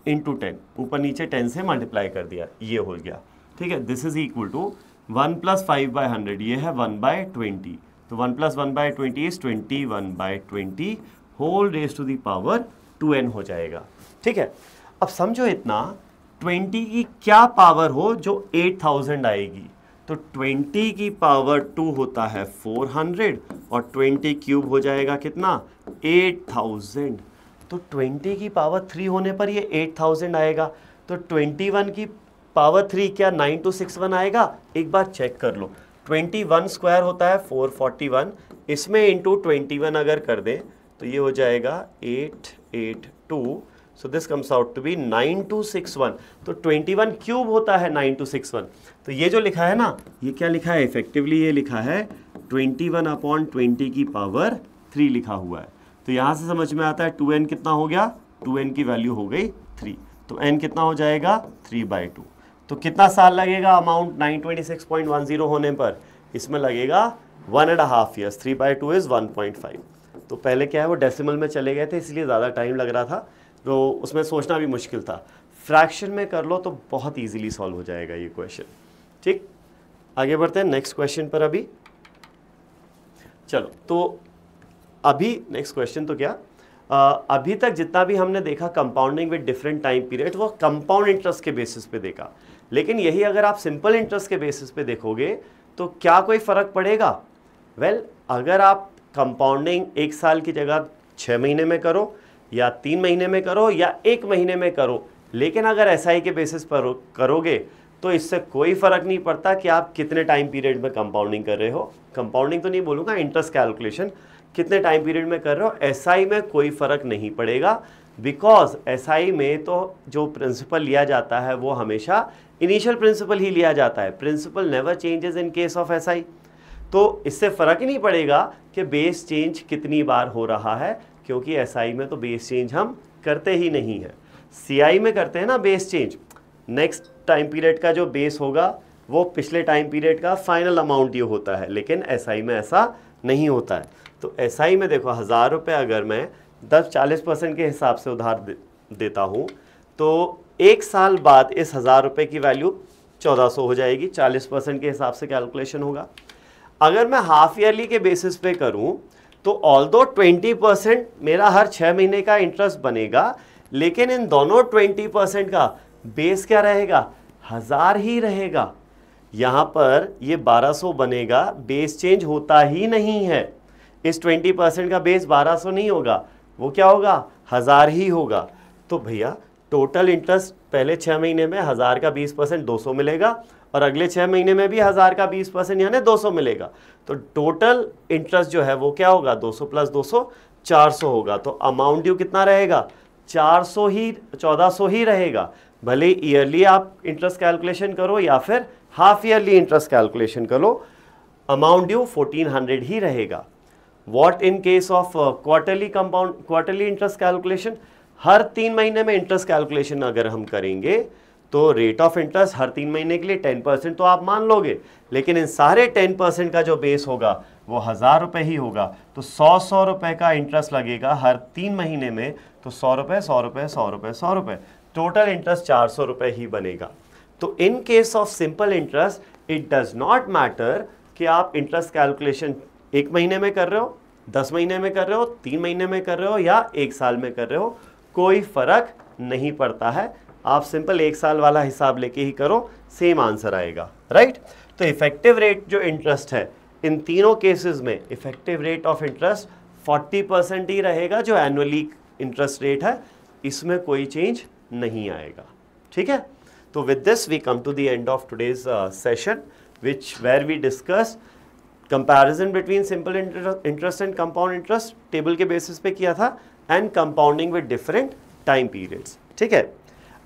इंटू 10, ऊपर नीचे 10 से मल्टीप्लाई कर दिया, ये हो गया। ठीक है, दिस इज इक्वल टू 1 + 5/100, ये है 1/20, तो 1 + 1/20 is 21/20 whole raise to the power 2n हो जाएगा। ठीक है, अब समझो इतना, 20 की क्या पावर हो जो 8000 आएगी, तो 20 की पावर 2 होता है 400 और 20 क्यूब हो जाएगा कितना, 8000। तो 20 की पावर 3 होने पर ये 8000 आएगा, तो 21 की पावर 3 क्या 9261 आएगा? एक बार चेक कर लो, 21 स्क्वायर होता है 441, इसमें इंटू 21 अगर कर दें तो ये हो जाएगा 882, so this comes out to be 9261। तो 21 क्यूब होता है 9261, तो ये जो लिखा है ना, ये क्या लिखा है इफेक्टिवली, ये लिखा है 21/20 की पावर 3 लिखा हुआ है। तो यहाँ से समझ में आता है 2n कितना हो गया, 2n की वैल्यू हो गई 3, तो n कितना हो जाएगा 3/2। तो कितना साल लगेगा अमाउंट 926.10 होने पर? इसमें लगेगा 1.5 ईयर्स, 3/2 इज 1.5। तो पहले क्या है वो डेसिमल में चले गए थे, इसलिए ज़्यादा टाइम लग रहा था, तो उसमें सोचना भी मुश्किल था। फ्रैक्शन में कर लो तो बहुत इजीली सॉल्व हो जाएगा ये क्वेश्चन। ठीक, आगे बढ़ते हैं नेक्स्ट क्वेश्चन पर। अभी चलो, तो अभी नेक्स्ट क्वेश्चन तो क्या, अभी तक जितना भी हमने देखा compounding with different time period वो कंपाउंड इंटरेस्ट के बेसिस पे देखा, लेकिन यही अगर आप सिंपल इंटरेस्ट के बेसिस पे देखोगे तो क्या कोई फ़र्क पड़ेगा? वेल, अगर आप कंपाउंडिंग 1 साल की जगह 6 महीने में करो या 3 महीने में करो या 1 महीने में करो, लेकिन अगर एसआई के बेसिस पर करोगे तो इससे कोई फ़र्क नहीं पड़ता कि आप कितने टाइम पीरियड में कंपाउंडिंग कर रहे हो। कंपाउंडिंग तो नहीं बोलूँगा, इंटरेस्ट कैलकुलेशन कितने टाइम पीरियड में कर रहे हो, एसआई में कोई फ़र्क नहीं पड़ेगा, बिकॉज एसआई में तो जो प्रिंसिपल लिया जाता है वो हमेशा इनिशियल प्रिंसिपल ही लिया जाता है। Principal never changes in case of SI. तो इससे फ़र्क ही नहीं पड़ेगा कि बेस चेंज कितनी बार हो रहा है, क्योंकि एसआई में तो बेस चेंज हम करते ही नहीं है। सीआई में करते हैं ना base change, next time period का जो बेस होगा वो पिछले टाइम पीरियड का फाइनल अमाउंट ड्यू होता है, लेकिन एसआई में ऐसा नहीं होता है। तो एसआई में देखो 1000 रुपये अगर मैं 40% के हिसाब से उधार देता हूँ तो 1 साल बाद इस 1000 रुपये की वैल्यू 1400 हो जाएगी, 40% के हिसाब से कैलकुलेशन होगा। अगर मैं हाफ ईयरली के बेसिस पे करूँ तो ऑल्दो 20% मेरा हर 6 महीने का इंटरेस्ट बनेगा, लेकिन इन दोनों 20% का बेस क्या रहेगा? 1000 ही रहेगा। यहाँ पर ये 1200 बनेगा, बेस चेंज होता ही नहीं है। इस 20% का बेस 1200 नहीं होगा, वो क्या होगा? 1000 ही होगा। तो भैया टोटल इंटरेस्ट पहले 6 महीने में 1000 का 20% 200 मिलेगा और अगले 6 महीने में भी 1000 का 20% यानी 200 मिलेगा। तो टोटल इंटरेस्ट जो है वो क्या होगा? 200 प्लस 200 400 होगा। तो अमाउंट ड्यू कितना रहेगा? 400 ही, 1400 ही रहेगा। भले ईयरली आप इंटरेस्ट कैलकुलेशन करो या फिर हाफ ईयरली इंटरेस्ट कैलकुलेशन करो, अमाउंट ड्यू 1400 ही रहेगा। What in case of quarterly interest calculation? हर 3 महीने में इंटरेस्ट कैलकुलेशन अगर हम करेंगे तो रेट ऑफ इंटरेस्ट हर 3 महीने के लिए 10% तो आप मान लोगे, लेकिन इन सारे 10% का जो बेस होगा वो 1000 रुपये ही होगा। तो 100 रुपये का इंटरेस्ट लगेगा हर 3 महीने में, तो 100 रुपये 100 रुपये 100 रुपये 100 रुपये, टोटल इंटरेस्ट 400 रुपये ही बनेगा। तो इन case of simple interest it does not matter कि आप इंटरेस्ट कैलकुलेशन 1 महीने में कर रहे हो, 10 महीने में कर रहे हो, 3 महीने में कर रहे हो या 1 साल में कर रहे हो, कोई फर्क नहीं पड़ता है। आप सिंपल 1 साल वाला हिसाब लेके ही करो, सेम आंसर आएगा, राइट। तो इफेक्टिव रेट जो इंटरेस्ट है इन तीनों केसेस में इफेक्टिव रेट ऑफ इंटरेस्ट 40% ही रहेगा, जो एनुअली इंटरेस्ट रेट है इसमें कोई चेंज नहीं आएगा, ठीक है। तो with this we come to the end of today's session where we discuss comparison between simple interest and compound interest, table के बेसिस पे किया था, and compounding with different time periods, ठीक है।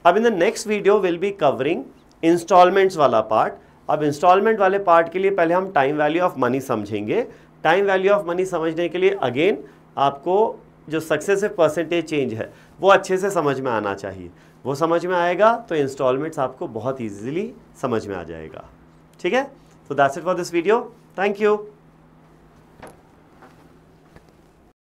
अब in the next video will be covering installments वाला पार्ट। अब इंस्टॉलमेंट वाले पार्ट के लिए पहले हम टाइम वैल्यू ऑफ मनी समझेंगे। टाइम वैल्यू ऑफ मनी समझने के लिए अगेन आपको जो सक्सेसिव परसेंटेज चेंज है वो अच्छे से समझ में आना चाहिए। वो समझ में आएगा तो इंस्टॉलमेंट्स आपको बहुत ईजीली समझ में आ जाएगा, ठीक है। So that's it for this video. Thank you.